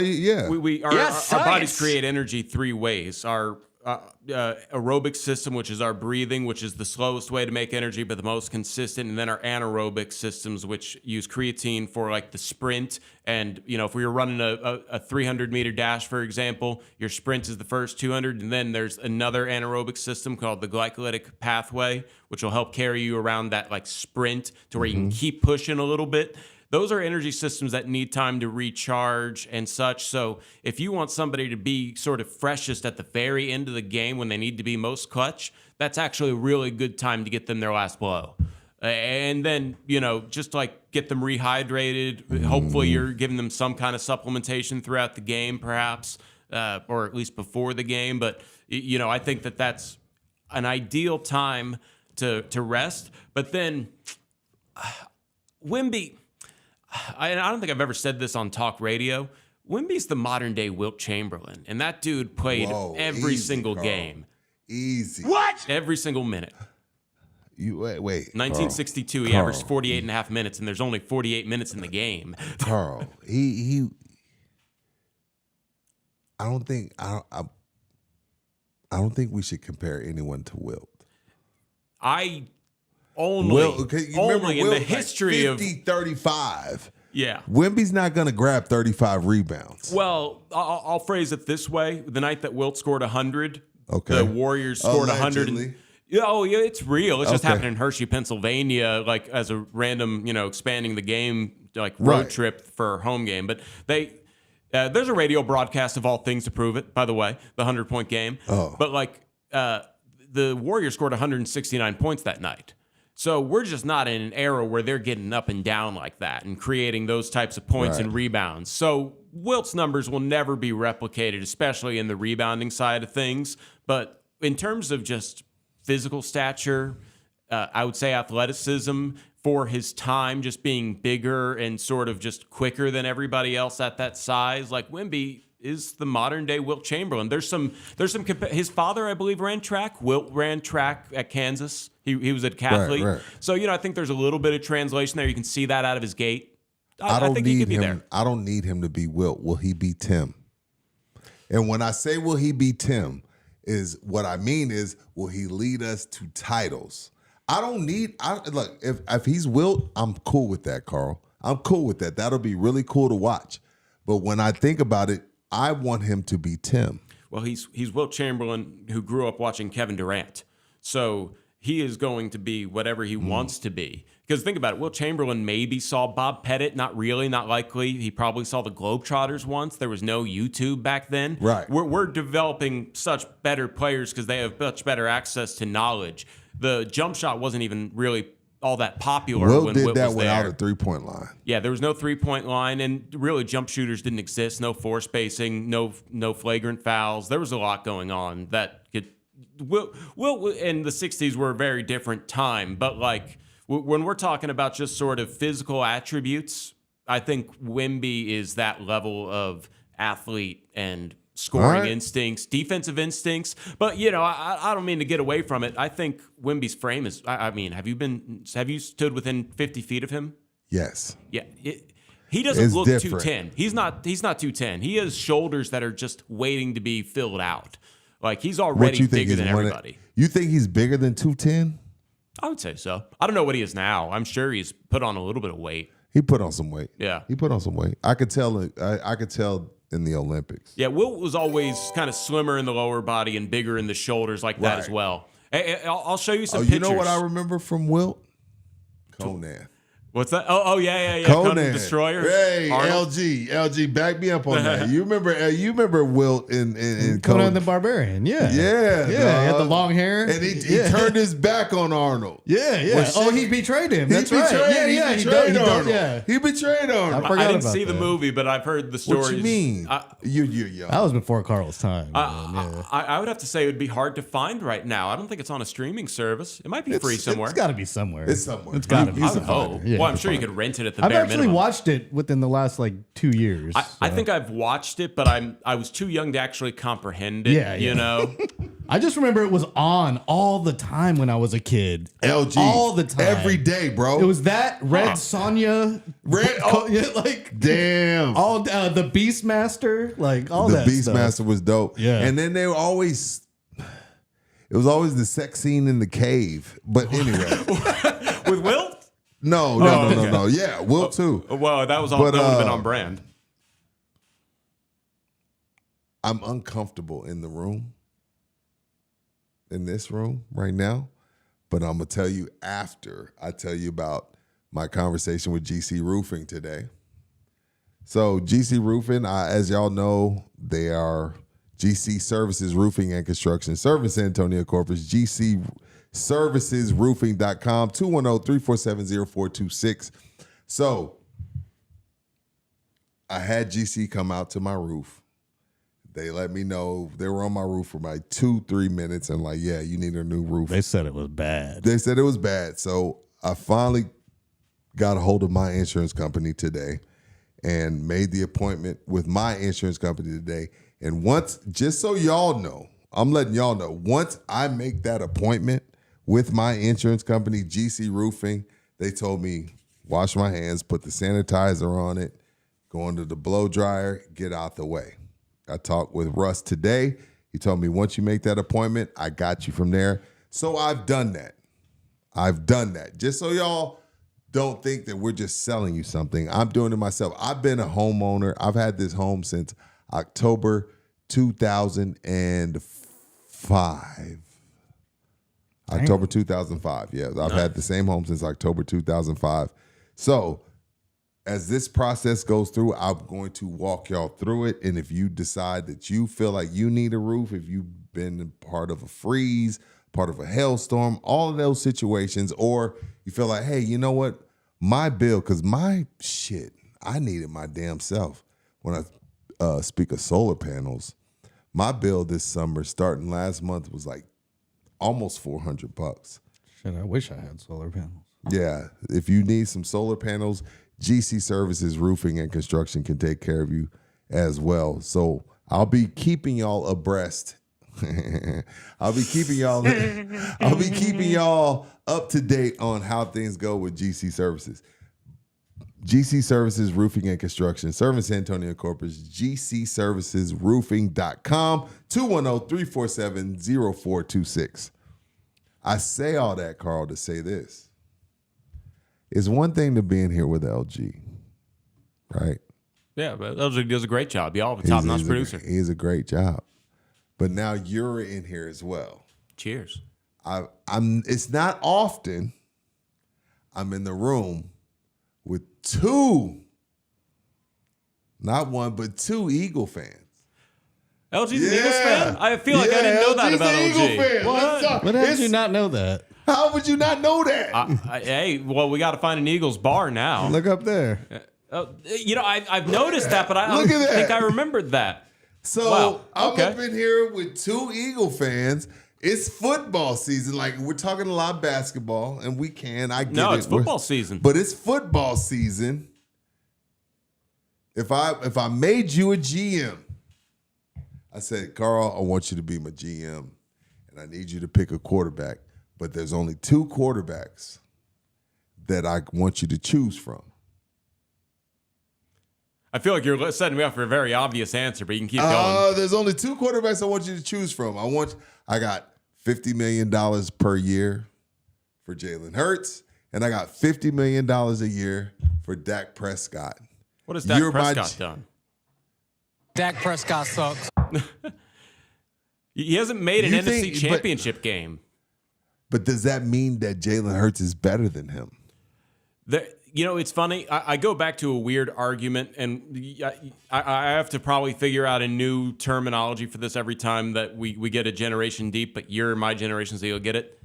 our bodies create energy 3 ways. Our aerobic system, which is our breathing, which is the slowest way to make energy, but the most consistent. And then our anaerobic systems, which use creatine for like the sprint. And, if we were running a 300 meter dash, for example, your sprint is the first 200. And then there's another anaerobic system called the glycolytic pathway, which will help carry you around that like sprint to where you can keep pushing a little bit. Those are energy systems that need time to recharge and such. So if you want somebody to be sort of freshest at the very end of the game when they need to be most clutch, that's actually a really good time to get them their last blow. And then, just like get them rehydrated. Hopefully you're giving them some kind of supplementation throughout the game, perhaps, or at least before the game. But, I think that that's an ideal time to rest. But then Wemby... I don't think I've ever said this on talk radio. Wemby's the modern day Wilt Chamberlain, and that dude played every single game. Easy. What? Every single minute. You wait. 1962, he averaged 48 and a half minutes, and there's only 48 minutes in the game. Carl, he I don't think we should compare anyone to Wilt. Only in the history of 50-35. Yeah. Wemby's not going to grab 35 rebounds. Well, I'll phrase it this way. The night that Wilt scored 100, the Warriors scored 100. Oh, yeah, it's real. It's just happened in Hershey, Pennsylvania, like as a random, expanding the game, like road trip for home game. But there's a radio broadcast of all things to prove it, by the way, the 100-point game. Oh. But the Warriors scored 169 points that night. So we're just not in an era where they're getting up and down like that and creating those types of points and rebounds. So Wilt's numbers will never be replicated, especially in the rebounding side of things. But in terms of just physical stature, I would say athleticism for his time, just being bigger and sort of just quicker than everybody else at that size. Like Wemby is the modern day Wilt Chamberlain. There's some. His father, I believe, ran track. Wilt ran track at Kansas. He was a decathlete. Right. So I think there's a little bit of translation there. You can see that out of his gait. I think he could be there. I don't need him to be Wilt. Will he be Tim? And when I say will he be Tim, is what I mean is will he lead us to titles? Look, if he's Wilt, I'm cool with that, Carl. I'm cool with that. That'll be really cool to watch. But when I think about it, I want him to be Tim. Well, he's Wilt Chamberlain who grew up watching Kevin Durant. So he is going to be whatever he wants to be. Because think about it, Wilt Chamberlain maybe saw Bob Pettit, not really, not likely. He probably saw the Globetrotters once. There was no YouTube back then. Right. We're developing such better players because they have much better access to knowledge. The jump shot wasn't even really all that popular Wilt when did Wilt that was without there. a three-point line. Yeah, there was no three-point line, and really jump shooters didn't exist. No force spacing, no flagrant fouls. There was a lot going on that could. Wilt in the '60s were a very different time, but when we're talking about just sort of physical attributes, I think Wemby is that level of athlete and scoring instincts, defensive instincts. But I don't mean to get away from it. I think Wemby's frame is. I mean, have you stood within 50 feet of him? Yes. Yeah. He doesn't look different. 210. He's not 210. He has shoulders that are just waiting to be filled out. Like he's already bigger than everybody. You think he's bigger than 210? I would say so. I don't know what he is now. I'm sure he's put on a little bit of weight. He put on some weight. Yeah. He put on some weight. I could tell. I could tell in the Olympics. Yeah, Wilt was always kind of slimmer in the lower body and bigger in the shoulders like that as well. I'll show you some pictures. You know what I remember from Wilt? Conan. What's that? Oh yeah. Conan the Destroyer. Hey, Arnold. LG, back me up on that. You remember Wilt in Conan the Barbarian. Yeah. Yeah. He had the long hair. And he turned his back on Arnold. Yeah. He betrayed him. That's right. He betrayed Arnold. Yeah. He betrayed Arnold. I didn't see the movie, but I've heard the stories. What you mean? You're young. That was before Carl's time. I would have to say it would be hard to find right now. I don't think it's on a streaming service. It might be free somewhere. It's got to be somewhere. It's somewhere. It's got to be. Well, I'm sure you could rent it at the I've bare actually minimum. watched it within the last 2 years. I think I've watched it, but I was too young to actually comprehend it. Yeah. You know. I just remember it was on all the time when I was a kid. LG all the time, every day, bro. It was that Red Sonja, damn, all the Beastmaster, all the that. Beastmaster was dope. Yeah, and then they were always. It was always the sex scene in the cave. But anyway. With Wilt? No. Yeah, Wilt too. Well, that was all. But, that would have been on brand. I'm uncomfortable in the room, in this room right now. But I'm going to tell you after I tell you about my conversation with GC Roofing today. So GC Roofing, as y'all know, they are GC Services Roofing and Construction, serving San Antonio Corpus, GCServicesRoofing.com, 210-347-0426. So I had GC come out to my roof. They let me know they were on my roof for like 2-3 minutes and like, yeah, you need a new roof. They said it was bad. They said it was bad. So I finally got a hold of my insurance company today and made the appointment with my insurance company today. And once, just so y'all know, I'm letting y'all know, once I make that appointment with my insurance company, GC Roofing, they told me, wash my hands, put the sanitizer on it, go under the blow dryer, get out the way. I talked with Russ today. He told me, once you make that appointment, I got you from there. So I've done that. Just so y'all don't think that we're just selling you something. I'm doing it myself. I've been a homeowner. I've had this home since October 2005. October 2005. Yeah, I've had the same home since October 2005. So as this process goes through, I'm going to walk y'all through it. And if you decide that you feel like you need a roof, if you've been part of a freeze, part of a hailstorm, all of those situations, or you feel like, hey, you know what? My bill, because my shit, I needed my damn self. When I speak of solar panels, my bill this summer, starting last month, was like almost $400. Shit, I wish I had solar panels. Yeah, if you need some solar panels, GC Services Roofing and Construction can take care of you as well. So I'll be keeping y'all abreast. I'll be keeping y'all up to date on how things go with GC Services. GC Services Roofing and Construction, serving San Antonio Corpus, GCServicesRoofing.com, 210-347-0426. I say all that, Carl, to say this. It's one thing to be in here with LG, right? Yeah, but LG does a great job. Y'all have a top-notch producer. He's a great job. But now you're in here as well. Cheers. It's not often I'm in the room with not one, but two Eagle fans. LG's an Eagles fan? I feel like I didn't know that about LG. Eagle fan. What? What did you not know that? How would you not know that? Hey, well, we got to find an Eagles bar now. Look up there. I've noticed that, but I don't Look at think that. I remembered that. So Wow. I'm Okay. up in here with two Eagle fans. It's football season. Like, we're talking a lot of basketball, and we can. I get it. No, it's football season. But it's football season. If I made you a GM, I said, Carl, I want you to be my GM, and I need you to pick a quarterback. But there's only two quarterbacks that I want you to choose from. I feel like you're setting me up for a very obvious answer, but you can keep going. There's only two quarterbacks I want you to choose from. I got $50 million per year for Jalen Hurts, and I got $50 million a year for Dak Prescott. What has Dak Prescott done? Dak Prescott sucks. He hasn't made an You NFC think- championship game. But does that mean that Jalen Hurts is better than him? It's funny. I go back to a weird argument, and I have to probably figure out a new terminology for this every time that we get a generation deep, but you're my generation, so you'll get it.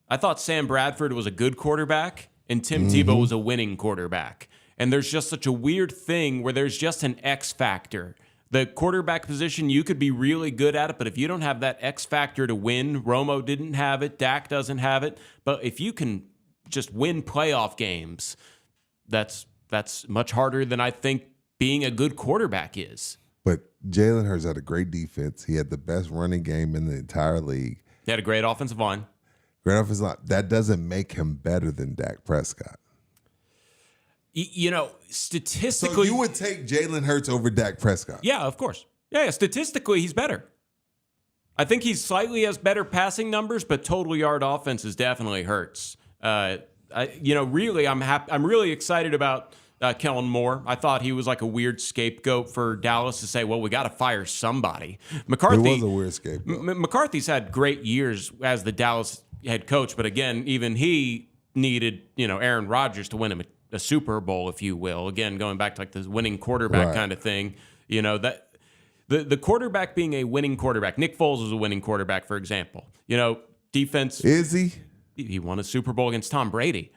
I thought Sam Bradford was a good quarterback, and Tim Tebow was a winning quarterback. And there's just such a weird thing where there's just an X factor. The quarterback position, you could be really good at it, but if you don't have that X factor to win, Romo didn't have it, Dak doesn't have it. But if you can just win playoff games, that's much harder than I think being a good quarterback is. But Jalen Hurts had a great defense. He had the best running game in the entire league. He had a great offensive line. Great offensive line. That doesn't make him better than Dak Prescott. Statistically, So you would take Jalen Hurts over Dak Prescott? yeah, of course. Yeah, statistically, he's better. I think he slightly has better passing numbers, but total yard offenses definitely hurts. Really, I'm really excited about Kellen Moore. I thought he was like a weird scapegoat for Dallas to say, well, we got to fire somebody. McCarthy It was a weird scapegoat. McCarthy's had great years as the Dallas head coach, but again, even he needed, Aaron Rodgers to win him a Super Bowl, if you will. Again, going back to like the winning quarterback kind of thing, that the quarterback being a winning quarterback. Nick Foles was a winning quarterback, for example. Defense. Is he? He won a Super Bowl against Tom Brady.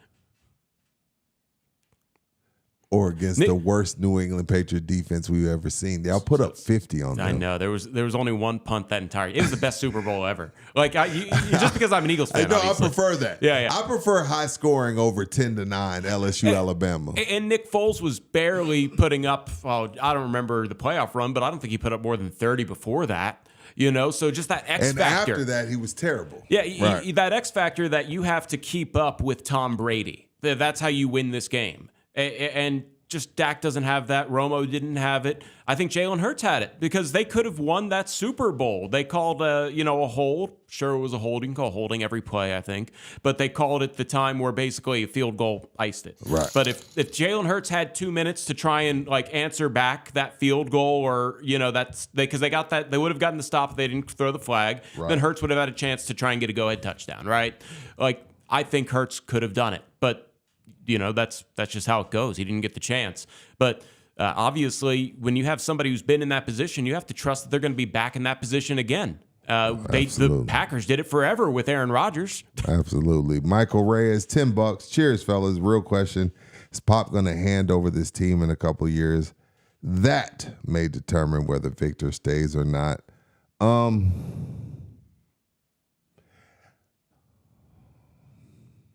Or against the worst New England Patriot defense we've ever seen. They'll put up 50 on them. I know. There was only one punt that entire year. It was the best Super Bowl ever. Just because I'm an Eagles fan, I prefer that. Yeah. I prefer high scoring over 10-9 LSU, Alabama. And Nick Foles was barely putting up, I don't remember the playoff run, but I don't think he put up more than 30 before that. So just that X and factor. After that, he was terrible. Yeah, that X factor that you have to keep up with Tom Brady. That's how you win this game. And just Dak doesn't have that. Romo didn't have it. I think Jalen Hurts had it because they could have won that Super Bowl. They called a hold. Sure, it was a hold. You can call holding every play, I think. But they called it the time where basically a field goal iced it. Right. But if Jalen Hurts had 2 minutes to try and answer back that field goal, or that's because they got that, they would have gotten the stop if they didn't throw the flag. Right. Then Hurts would have had a chance to try and get a go-ahead touchdown. Right. I think Hurts could have done it, but. That's just how it goes. He didn't get the chance. But obviously, when you have somebody who's been in that position, you have to trust that they're going to be back in that position again. The Packers did it forever with Aaron Rodgers. Absolutely. Michael Reyes, $10. Cheers, fellas. Real question. Is Pop going to hand over this team in a couple years? That may determine whether Victor stays or not.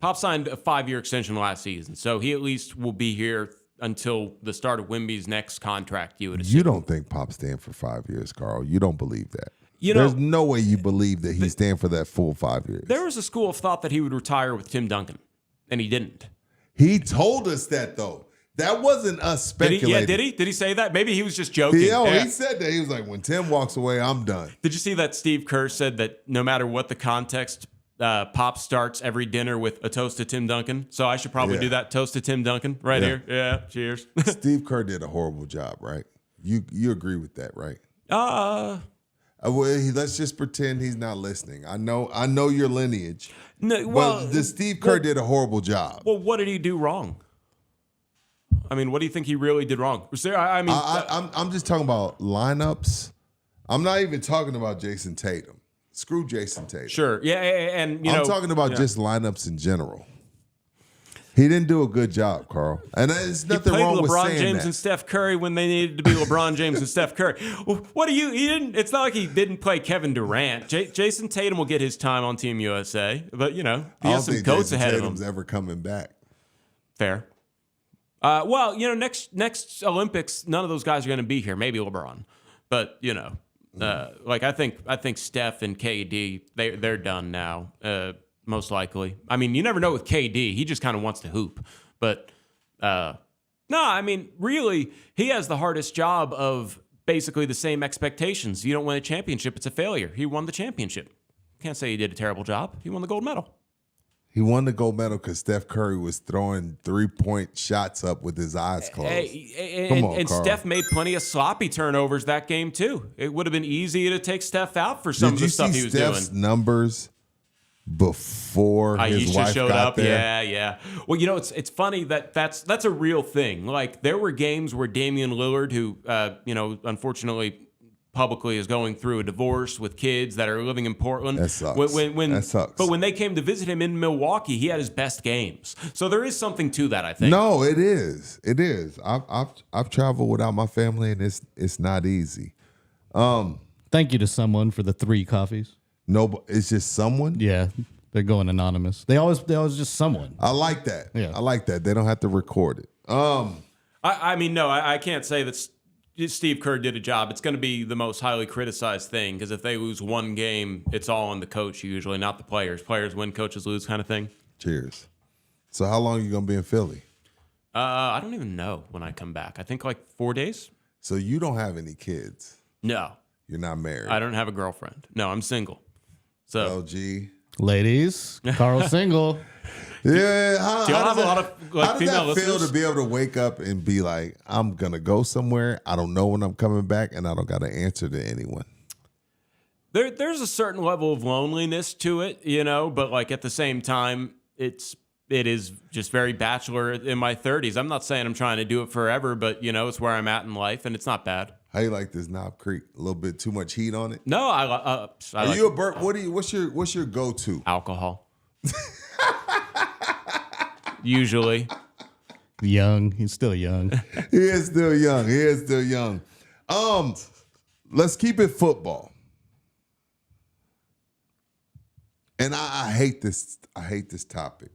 Pop signed a 5-year extension last season, so he at least will be here until the start of Wemby's next contract, you would assume. You don't think Pop's staying for 5 years, Carl. You don't believe that. There's no way you believe that he's staying for that full 5 years. There was a school of thought that he would retire with Tim Duncan, and he didn't. He told us that, though. That wasn't us speculating. Did he? Did he say that? Maybe he was just joking. He said that. He was like, when Tim walks away, I'm done. Did you see that Steve Kerr said that no matter what the context, Pop starts every dinner with a toast to Tim Duncan? So I should probably do that. Toast to Tim Duncan right here. Yeah, cheers. Steve Kerr did a horrible job, right? You agree with that, right? Let's just pretend he's not listening. I know your lineage. No, but Steve Kerr did a horrible job. Well, what did he do wrong? I mean, what do you think he really did wrong? I'm just talking about lineups. I'm not even talking about Jason Tatum. Screw Jason Tatum. Sure. Yeah, and I'm talking about just lineups in general. He didn't do a good job, Carl. And there's nothing wrong with saying that. LeBron James and Steph Curry when they needed to be LeBron James and Steph Curry. He didn't. It's not like he didn't play Kevin Durant. Jason Tatum will get his time on Team USA, but he has some goats ahead of him. Tatum's ever coming back. Fair. Next Olympics, none of those guys are going to be here. Maybe LeBron, but I think Steph and KD, they're done now. Most likely. I mean, you never know with KD. He just kind of wants to hoop. But really, he has the hardest job of basically the same expectations. You don't win a championship, it's a failure. He won the championship. Can't say he did a terrible job. He won the gold medal. He won the gold medal because Steph Curry was throwing 3-point shots up with his eyes closed. And Steph made plenty of sloppy turnovers that game, too. It would have been easy to take Steph out for some of the stuff he was doing. Did you see Steph's numbers before his wife showed got up? there? Yeah. Well, it's funny that's a real thing. Like, there were games where Damian Lillard, who, unfortunately publicly is going through a divorce with kids that are living in Portland. That sucks. That sucks. But when they came to visit him in Milwaukee, he had his best games. So there is something to that, I think. No, it is. It is. I've traveled without my family, and it's not easy. Thank you to someone for the 3 coffees. No, it's just someone. Yeah, they're going anonymous. They always just someone. I like that. Yeah. I like that. They don't have to record it. I can't say that Steve Kerr did a job. It's going to be the most highly criticized thing because if they lose one game, it's all on the coach usually, not the players. Players win, coaches lose kind of thing. Cheers. So how long are you going to be in Philly? I don't even know when I come back. I think like 4 days. So you don't have any kids? No. You're not married. I don't have a girlfriend. No, I'm single. So LG. Ladies, Carl single. Yeah. do y'all have a lot of how does female that feel listeners? to be able to wake up and be like, I'm going to go somewhere. I don't know when I'm coming back, and I don't got to answer to anyone. There's a certain level of loneliness to it, but like at the same time, it is just very bachelor in my 30s. I'm not saying I'm trying to do it forever, but it's where I'm at in life, and it's not bad. How you like this Knob Creek? A little bit too much heat on it? No, I Are like you a burp? What's your go-to? alcohol. Usually. Young. He's still young. He is still young. Let's keep it football. And I hate this. I hate this topic.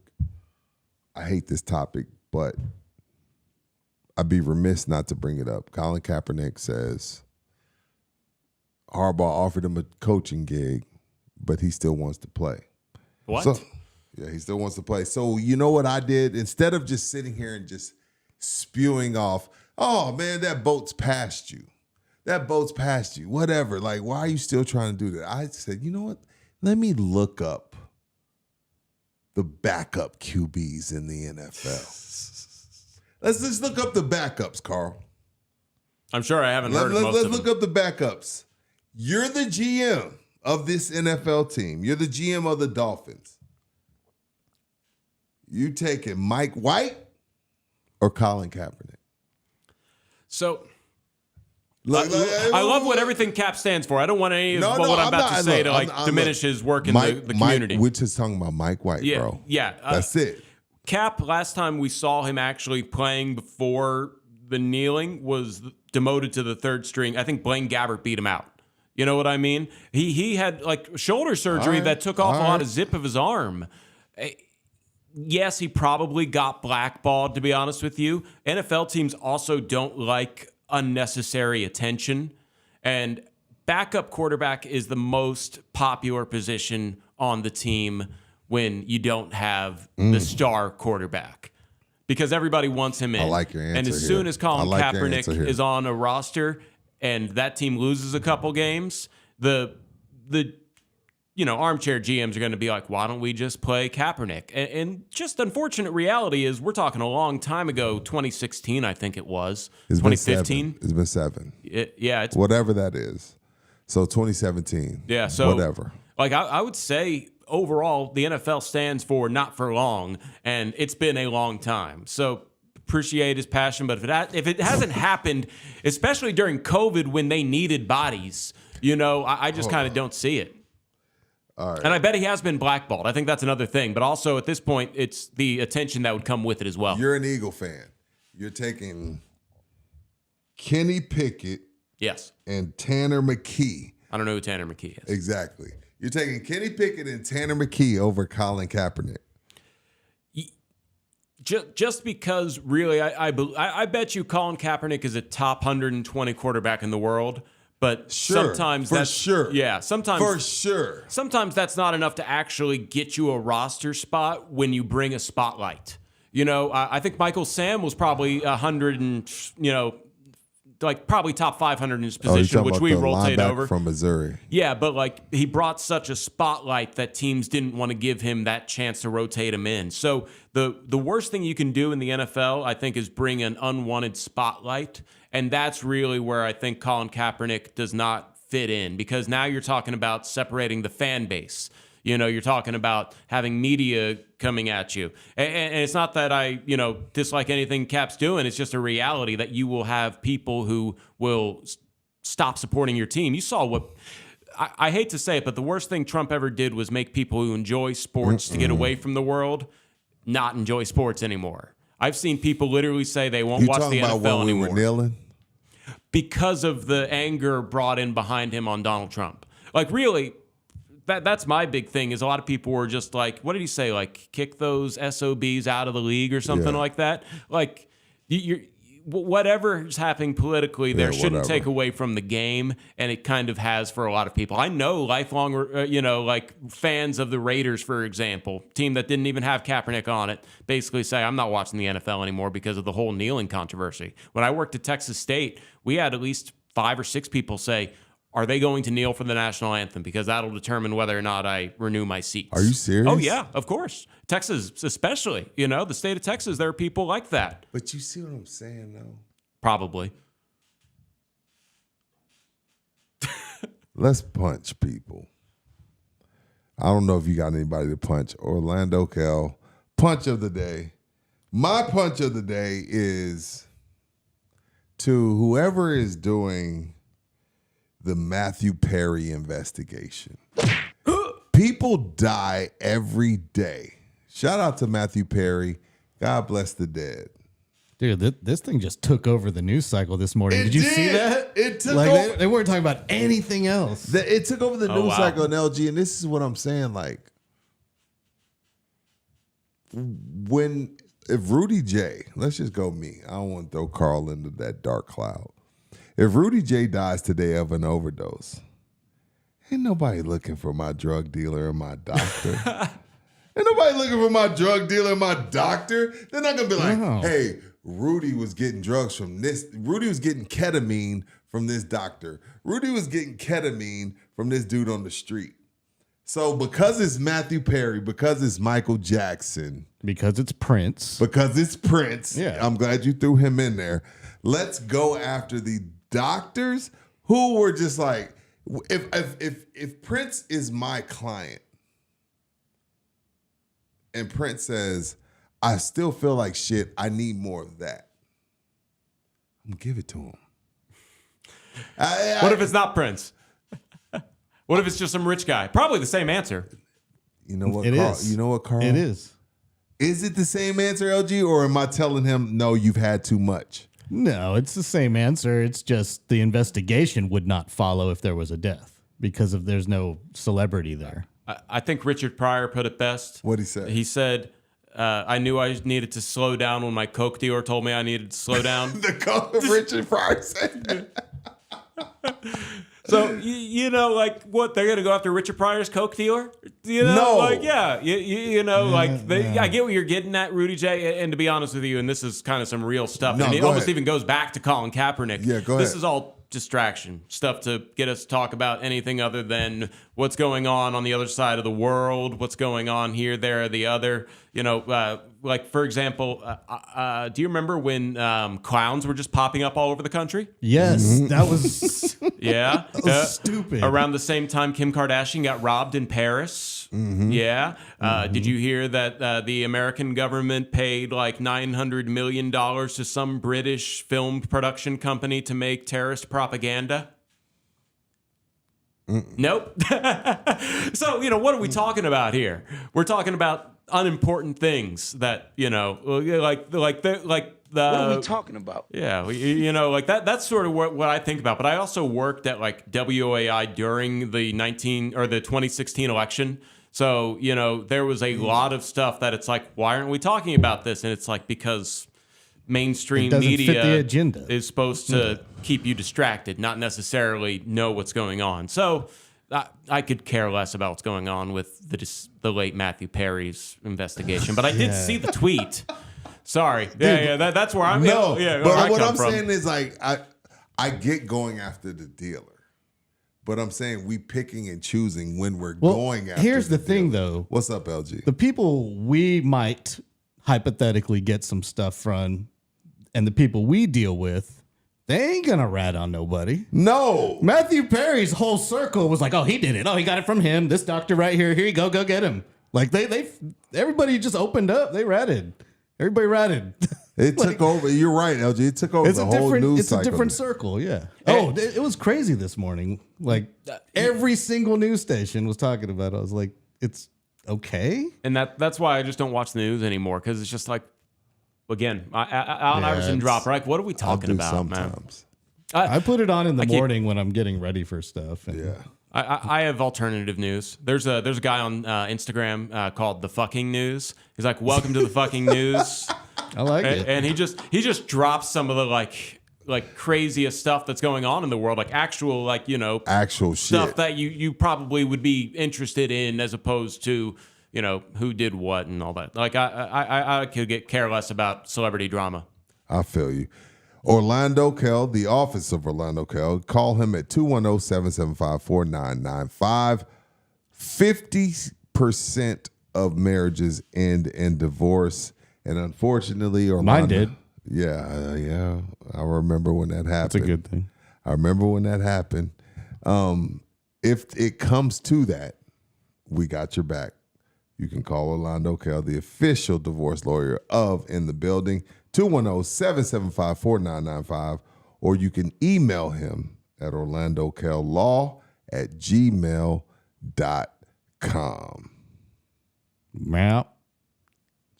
But I'd be remiss not to bring it up. Colin Kaepernick says Harbaugh offered him a coaching gig, but he still wants to play. What? So, yeah, he still wants to play. So you know what I did? Instead of just sitting here and just spewing off, oh, man, that boat's past you. Whatever. Like, why are you still trying to do that? I said, you know what? Let me look up the backup QBs in the NFL. Let's just look up the backups, Carl. I'm sure I haven't heard of most Let's of them. look up the backups. You're the GM of this NFL team. You're the GM of the Dolphins. You taking Mike White or Colin Kaepernick? So I I love what everything Cap stands for. I don't want any of what I'm about to say to diminish his work in the community. We're just talking about Mike White, bro. Yeah. That's it. Cap, last time we saw him actually playing before the kneeling, was demoted to the third string. I think Blaine Gabbert beat him out. You know what I mean? He had like shoulder surgery that took off a lot of zip of his arm. Yes, he probably got blackballed, to be honest with you. NFL teams also don't like unnecessary attention. And backup quarterback is the most popular position on the team when you don't have the star quarterback, because everybody wants him in. I like your answer. And as soon as Colin Kaepernick is on a roster and that team loses a couple games, the armchair GMs are going to be like, why don't we just play Kaepernick? And just unfortunate reality is we're talking a long time ago, 2016, I think it was. It's 2015. It's been 7. It's whatever that is. So 2017. Yeah, so whatever. Like I would say overall, the NFL stands for not for long, and it's been a long time. So appreciate his passion, but if it hasn't happened, especially during COVID when they needed bodies, I just kind of don't see it. All right. And I bet he has been blackballed. I think that's another thing. But also at this point, it's the attention that would come with it as well. You're an Eagle fan. You're taking Kenny Pickett, Yes. and Tanner McKee. I don't know who Tanner McKee is. Exactly. You're taking Kenny Pickett and Tanner McKee over Colin Kaepernick. Just because, really, I bet you Colin Kaepernick is a top 120 quarterback in the world. But sometimes that's sure. Yeah, sometimes For sure. Sometimes that's not enough to actually get you a roster spot when you bring a spotlight. I think Michael Sam was probably 100 and probably top 500 in his position, which we rotate over from Missouri. Yeah, but like he brought such a spotlight that teams didn't want to give him that chance to rotate him in. So the worst thing you can do in the NFL, I think, is bring an unwanted spotlight. And that's really where I think Colin Kaepernick does not fit in, because now you're talking about separating the fan base. You're talking about having media coming at you. And it's not that I, dislike anything Cap's doing. It's just a reality that you will have people who will stop supporting your team. You saw what, I hate to say it, but the worst thing Trump ever did was make people who enjoy sports to get away from the world not enjoy sports anymore. I've seen people literally say they won't watch the NFL anymore. We were kneeling? Because of the anger brought in behind him on Donald Trump. Like, really, that's my big thing, is a lot of people were just like, what did he say? Like, kick those SOBs out of the league or something like that? Like, whatever is happening politically there shouldn't take away from the game, and it kind of has for a lot of people. I know lifelong, fans of the Raiders, for example, team that didn't even have Kaepernick on it, basically say, I'm not watching the NFL anymore because of the whole kneeling controversy. When I worked at Texas State, we had at least 5 or 6 people say, are they going to kneel for the national anthem? Because that'll determine whether or not I renew my seats. Are you serious? Oh, yeah, of course. Texas, especially. The state of Texas, there are people like that. But you see what I'm saying, though? Probably. Let's punch people. I don't know if you got anybody to punch. Orlando Cal, punch of the day. My punch of the day is to whoever is doing the Matthew Perry investigation. People die every day. Shout out to Matthew Perry. God bless the dead. Dude, this thing just took over the news cycle this morning. Did you see that? It took like over. they weren't talking about anything else. It took over the news cycle in LG, and this is what I'm saying. Like, if Rudy J, let's just go me. I don't want to throw Carl into that dark cloud. If Rudy J dies today of an overdose, ain't nobody looking for my drug dealer and my doctor. Ain't nobody looking for my drug dealer and my doctor. They're not gonna be like, hey, Rudy was getting drugs from this. Rudy was getting ketamine from this doctor. Rudy was getting ketamine from this dude on the street. So because it's Matthew Perry, because it's Michael Jackson, because it's Prince. Yeah. I'm glad you threw him in there. Let's go after the doctors who were just like, if Prince is my client and Prince says, I still feel like shit, I need more of that, I'm gonna give it to him. What if it's not Prince? What if it's just some rich guy? Probably the same answer. You know what, It Carl? is. You know what, Carl? It is. Is it the same answer, LG, or am I telling him, no, you've had too much? No, it's the same answer. It's just the investigation would not follow if there was a death because there's no celebrity there. I think Richard Pryor put it best. What'd he say? He said, I knew I needed to slow down when my Coke dealer told me I needed to slow down. Richard Pryor said that. So, like, what, they're going to go after Richard Pryor's Coke dealer? No. Like, yeah. I get what you're getting at, Rudy J. And to be honest with you, and this is kind of some real stuff. No, and it go almost ahead. even goes back to Colin Kaepernick. Yeah, go This ahead. is all distraction stuff to get us to talk about anything other than what's going on the other side of the world, what's going on here, there, or the other. Like, for example, do you remember when clowns were just popping up all over the country? Yes, that was Yeah. that was stupid. Around the same time Kim Kardashian got robbed in Paris. Yeah. Did you hear that the American government paid like $900 million to some British film production company to make terrorist propaganda? Nope. So, what are we talking about here? We're talking about unimportant things that, like the What are we talking about? yeah, like that. That's sort of what I think about. But I also worked at like WAI during the 2016 election. So, there was a lot of stuff that it's like, why aren't we talking about this? And it's like, because mainstream It doesn't fit media the agenda. is supposed to keep you distracted, not necessarily know what's going on. So I could care less about what's going on with the late Matthew Perry's investigation. But I did see the tweet. Sorry. That's where I'm. No, where but I what come I'm from. saying is like I get going after the dealer, but I'm saying we picking and choosing when we're going after. Here's the thing, dealer. though. What's up, LG? The people we might hypothetically get some stuff from, and the people we deal with, they ain't gonna rat on nobody. No, Matthew Perry's whole circle was like, "Oh, he did it. Oh, he got it from him. This doctor right here. Here you go. Go get him." Like everybody just opened up. They ratted. Everybody ratted. it took over. You're right, LG. It took over the whole news It's cycle. a different circle. Yeah. Oh, it was crazy this morning. Like every single news station was talking about it. I was like, it's okay. And that's why I just don't watch the news anymore, because it's just like, again, Allen Iverson drop. Like, what are we I'll talking do about, sometimes. man? I put it on in the morning when I'm getting ready for stuff. And Yeah. I have alternative news. There's a guy on Instagram called The Fucking News. He's like, welcome to The Fucking News. I like it. And he just drops some of the like craziest stuff that's going on in the world, like actual Actual stuff shit. that you probably would be interested in, as opposed to who did what and all that. Like I could care less about celebrity drama. I feel you. Orlando Kell, the office of Orlando Kell. Call him at 210-775-4995. 50% of marriages end in divorce. And unfortunately, Orlando. Mine did. Yeah. I remember when that happened. That's a good thing. I remember when that happened. If it comes to that, we got your back. You can call Orlando Kell, the official divorce lawyer of In the Building, 210-775-4995, or you can email him at orlandokell.law@gmail.com. Yeah.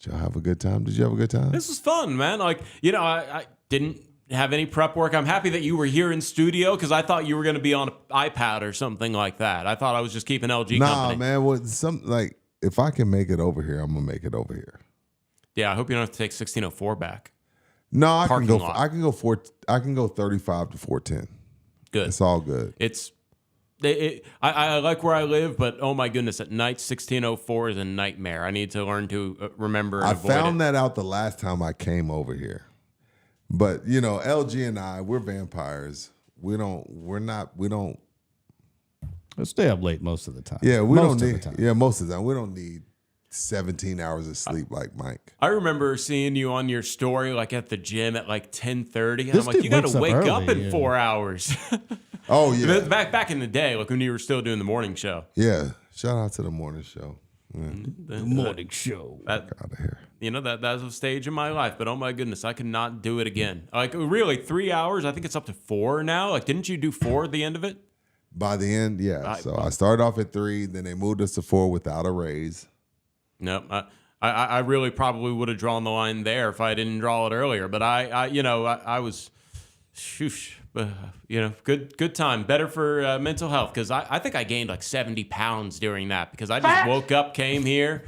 Did y'all have a good time? Did you have a good time? This was fun, man. Like, I didn't have any prep work. I'm happy that you were here in studio because I thought you were going to be on an iPad or something like that. I thought I was just keeping LG company. Nah, man. If I can make it over here, I'm gonna make it over here. Yeah, I hope you don't have to take 1604 back. No, I can go. Lot. I can go 35 to 410. Good. It's all good. I like where I live, but oh my goodness, at night 1604 is a nightmare. I need to learn to remember and I avoid found it. that out the last time I came over here. But LG and I, we're vampires. We don't. We'll stay up late most of the time. Yeah, we most don't of need. the time. Yeah, most of the time we don't need 17 hours of sleep like Mike. I remember seeing you on your story like at the gym at like 10:30, and This I'm like, dude you got to wakes up wake up early, in yeah. 4 hours. Oh yeah, back in the day, like when you were still doing the morning show. yeah. Shout out to the morning show. The Morning show. That, Out of here. that's a stage in my life, but oh my goodness, I could not do it again. Like really, 3 hours. I think it's up to 4 now. Like, didn't you do 4 at the end of it? By the end, yeah. So I started off at 3, then they moved us to 4 without a raise. Nope. I really probably would have drawn the line there if I didn't draw it earlier. But I was, shoosh, good time. Better for mental health because I think I gained like 70 pounds during that because I just woke up, came here,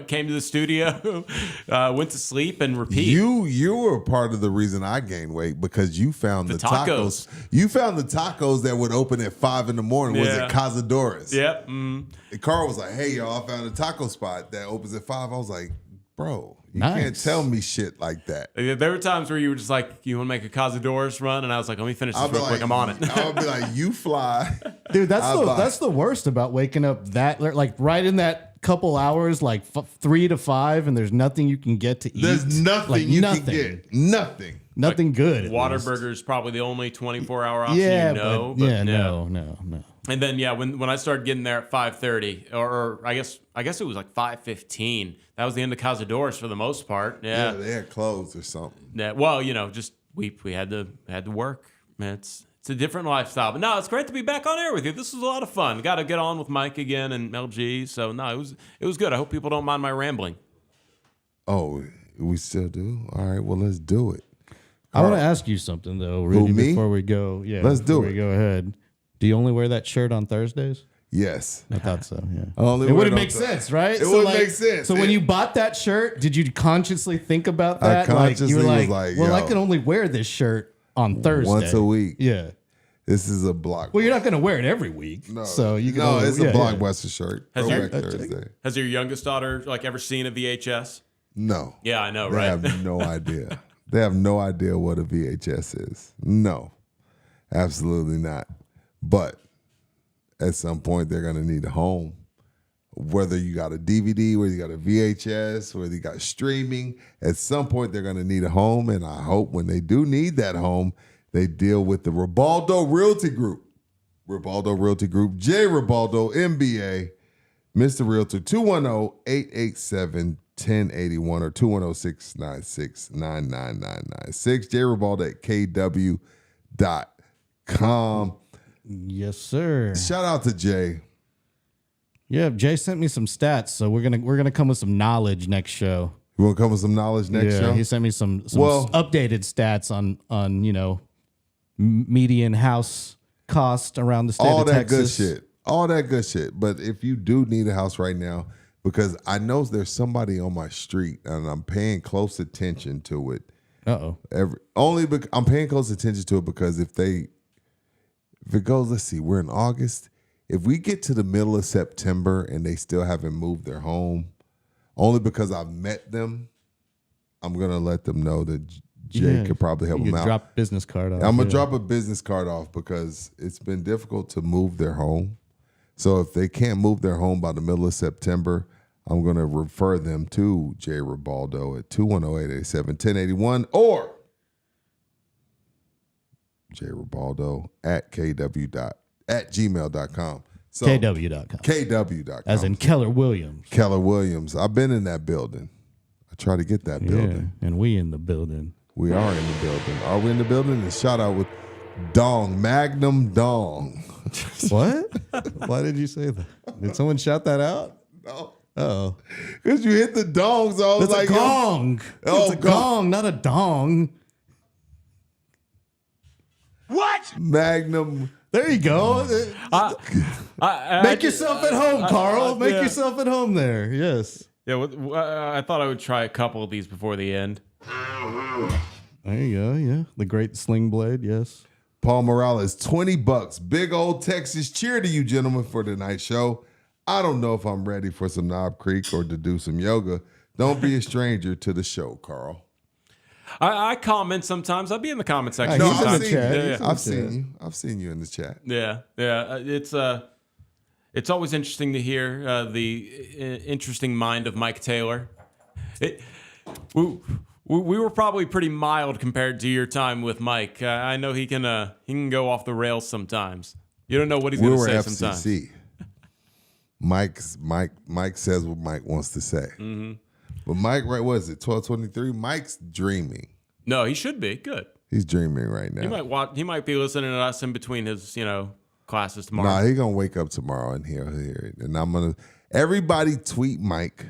came to the studio, went to sleep and repeat. You were part of the reason I gained weight because you found the tacos. You found the tacos that would open at 5 in the morning. Was it Cazadores? Yep. And Carl was like, "Hey, y'all, I found a taco spot that opens at 5." I was like, "Bro, you Nice. can't tell me shit like that." There were times where you were just like, "You want to make a Cazadores run?" And I was like, "Let me finish this I'll be real quick. I'm on it." I'll be like, "You fly." Dude, I'll buy. that's the worst about waking up that like right in that couple hours, like 3 to 5, and there's nothing you can get to eat. There's nothing Like, you nothing. can get. Nothing. Nothing good. at least. Whataburger is probably the only 24-hour option Yeah, but no. And then when I started getting there at 5:30, or I guess it was like 5:15. That was the end of Cazadores for the most part. Yeah, Yeah. they had clothes or something. Yeah. Well, just we had to work. Man, it's a different lifestyle. But no, it's great to be back on air with you. This was a lot of fun. Got to get on with Mike again and LG. So no, it was good. I hope people don't mind my rambling. Oh, we still do? All right, well, let's do it. I want to ask you something though, Rudy, me? before we go. Yeah, Let's do before it. we go ahead. Do you only wear that shirt on Thursdays? Yes. I thought so. Yeah. Only It wear wouldn't on make Thursday. sense, right? It wouldn't make sense. So when It- you bought that shirt, did you consciously think about I that? consciously you were was like, like, well, I yo. can only wear this shirt on Thursday. Once a week. Yeah. This is a block. Well, you're not going to wear it every week. No, So you can no, only, it's yeah, a blockbuster shirt. Has Throwback your- Thursday. Has your youngest daughter ever seen a VHS? No. Yeah, I know, They right? have no idea. They have no idea what a VHS is. No, absolutely not. But at some point, they're going to need a home. Whether you got a DVD, whether you got a VHS, whether you got streaming, at some point, they're going to need a home. And I hope when they do need that home, they deal with the Ribaldo Realty Group. Ribaldo Realty Group, J. Ribaldo, MBA, Mr. Realtor, 210-887-1081 or 210-696-9996. J. Ribaldo at KW.com. Yes, sir. Shout out to Jay. Yeah, Jay sent me some stats, so we're gonna come with some knowledge next show. You want to come with some knowledge next yeah, show? he sent me some Well- updated stats on median house cost around the state All of that Texas. good shit. All that good shit. But if you do need a house right now, because I know there's somebody on my street and I'm paying close attention to it. Uh-oh. I'm paying close attention to it because if it goes, let's see, we're in August. If we get to the middle of September and they still haven't moved their home, only because I've met them, I'm gonna let them know that Jay could probably help you them could out. Drop a business card off. I'm going to drop a business card off because it's been difficult to move their home. So if they can't move their home by the middle of September, I'm going to refer them to Jay Ribaldo at 210-887-1081 or jribaldo at gmail.com. So, KW.com. KW.com. As in Keller Williams. Keller Williams. I've been in that building. I try to get that building. And we in the building. We are in the building. Are we in the building? And shout out with Dong, Magnum Dong. What? Why did you say that? Did someone shout that out? No. Oh. Because you hit the dong, so I was It's like, a gong. Oh, It's a gong, not a dong. What? Magnum. There you go. Make yourself at home, Carl. Make yeah. yourself at home there. Yes. Yeah, I thought I would try a couple of these before the end. There you go. Yeah. The great sling blade. Yes. Paul Morales, $20. Big old Texas cheer to you, gentlemen, for tonight's show. I don't know if I'm ready for some Knob Creek or to do some yoga. Don't be a stranger to the show, Carl. I comment sometimes. I'll be in the comment section. No, He's in I've the seen chat. you. He's in the I've chat. seen you. I've seen you in the chat. Yeah. It's always interesting to hear the interesting mind of Mike Taylor. We were probably pretty mild compared to your time with Mike. I know he can go off the rails sometimes. You don't know what he's We going were to say sometimes. FCC. Mike says what Mike wants to say. Mm-hmm. But Mike, right, what is it, 12:23? Mike's dreaming. No, he should be good. He's dreaming right now. He might be listening to us in between his classes tomorrow. Nah, he's gonna wake up tomorrow and he'll hear it. And I'm gonna everybody tweet Mike.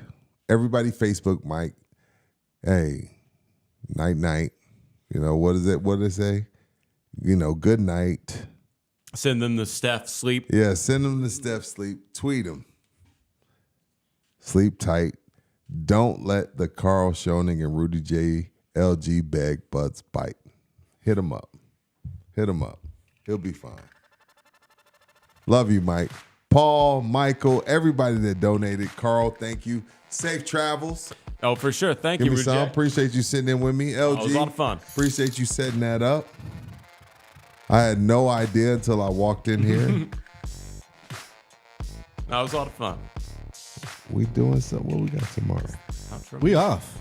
Everybody Facebook Mike. Hey, night. You know, what is it? What did it say? Good night. Send them to Steph sleep. Yeah, send him to Steph sleep. Tweet him. Sleep tight. Don't let the Karl Schoening and Rudy J LG bag butts bite. Hit him up. He'll be fine. Love you, Mike. Paul, Michael, everybody that donated. Carl, thank you. Safe travels. Oh, for sure. Thank Give you, me Rudy some. J. Appreciate you sitting in with me. LG. It was a lot of fun. Appreciate you setting that up. I had no idea until I walked in here. That was a lot of fun. We doing something. What we got tomorrow? We off.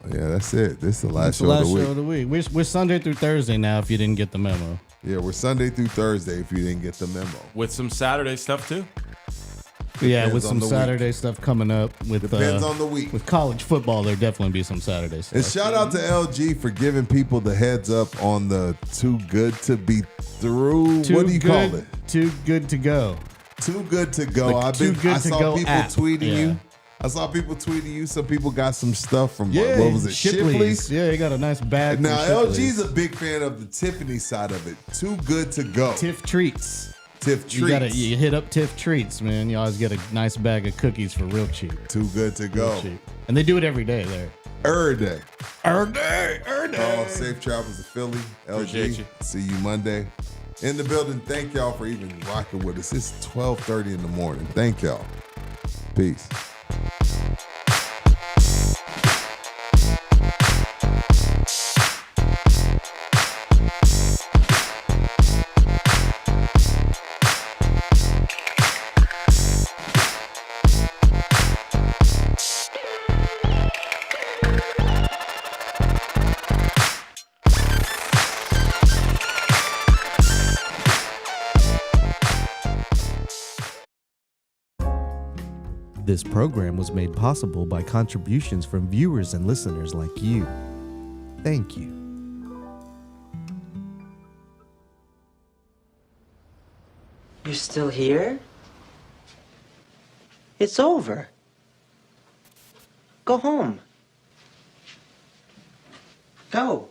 Yeah, that's it. This is the last That's the show last of the week. show of the week. We're Sunday through Thursday now if you didn't get the memo. Yeah, we're Sunday through Thursday if you didn't get the memo. With some Saturday stuff, too. Yeah, with on some the Saturday stuff coming up. Depends on the week. With college football, there'll definitely be some Saturday stuff. And shout out to LG for giving people the heads up on the too good to be through. What do you call it? Too good to go. Too good to go. The I Too Good to saw Go people app. tweeting Yeah. you. I saw people tweeting you. Some people got some stuff from Yeah, what was it? Shipley's. Yeah, you got a nice bag. Now from LG's Shipley's. a big fan of the Tiffany side of it. Too good to go. Tiff Treats. Tiff You treats. you hit up Tiff Treats, man. You always get a nice bag of cookies for real cheap. Too good to go. Cheap. And they do it every day there. Every day. Every day. Carl, safe travels to Philly. Appreciate LG, you. see you Monday. In the building, thank y'all for even rocking with us. It's 12:30 in the morning. Thank y'all. Peace. This program was made possible by contributions from viewers and listeners like you. Thank you. You're still here? It's over. Go home. Go.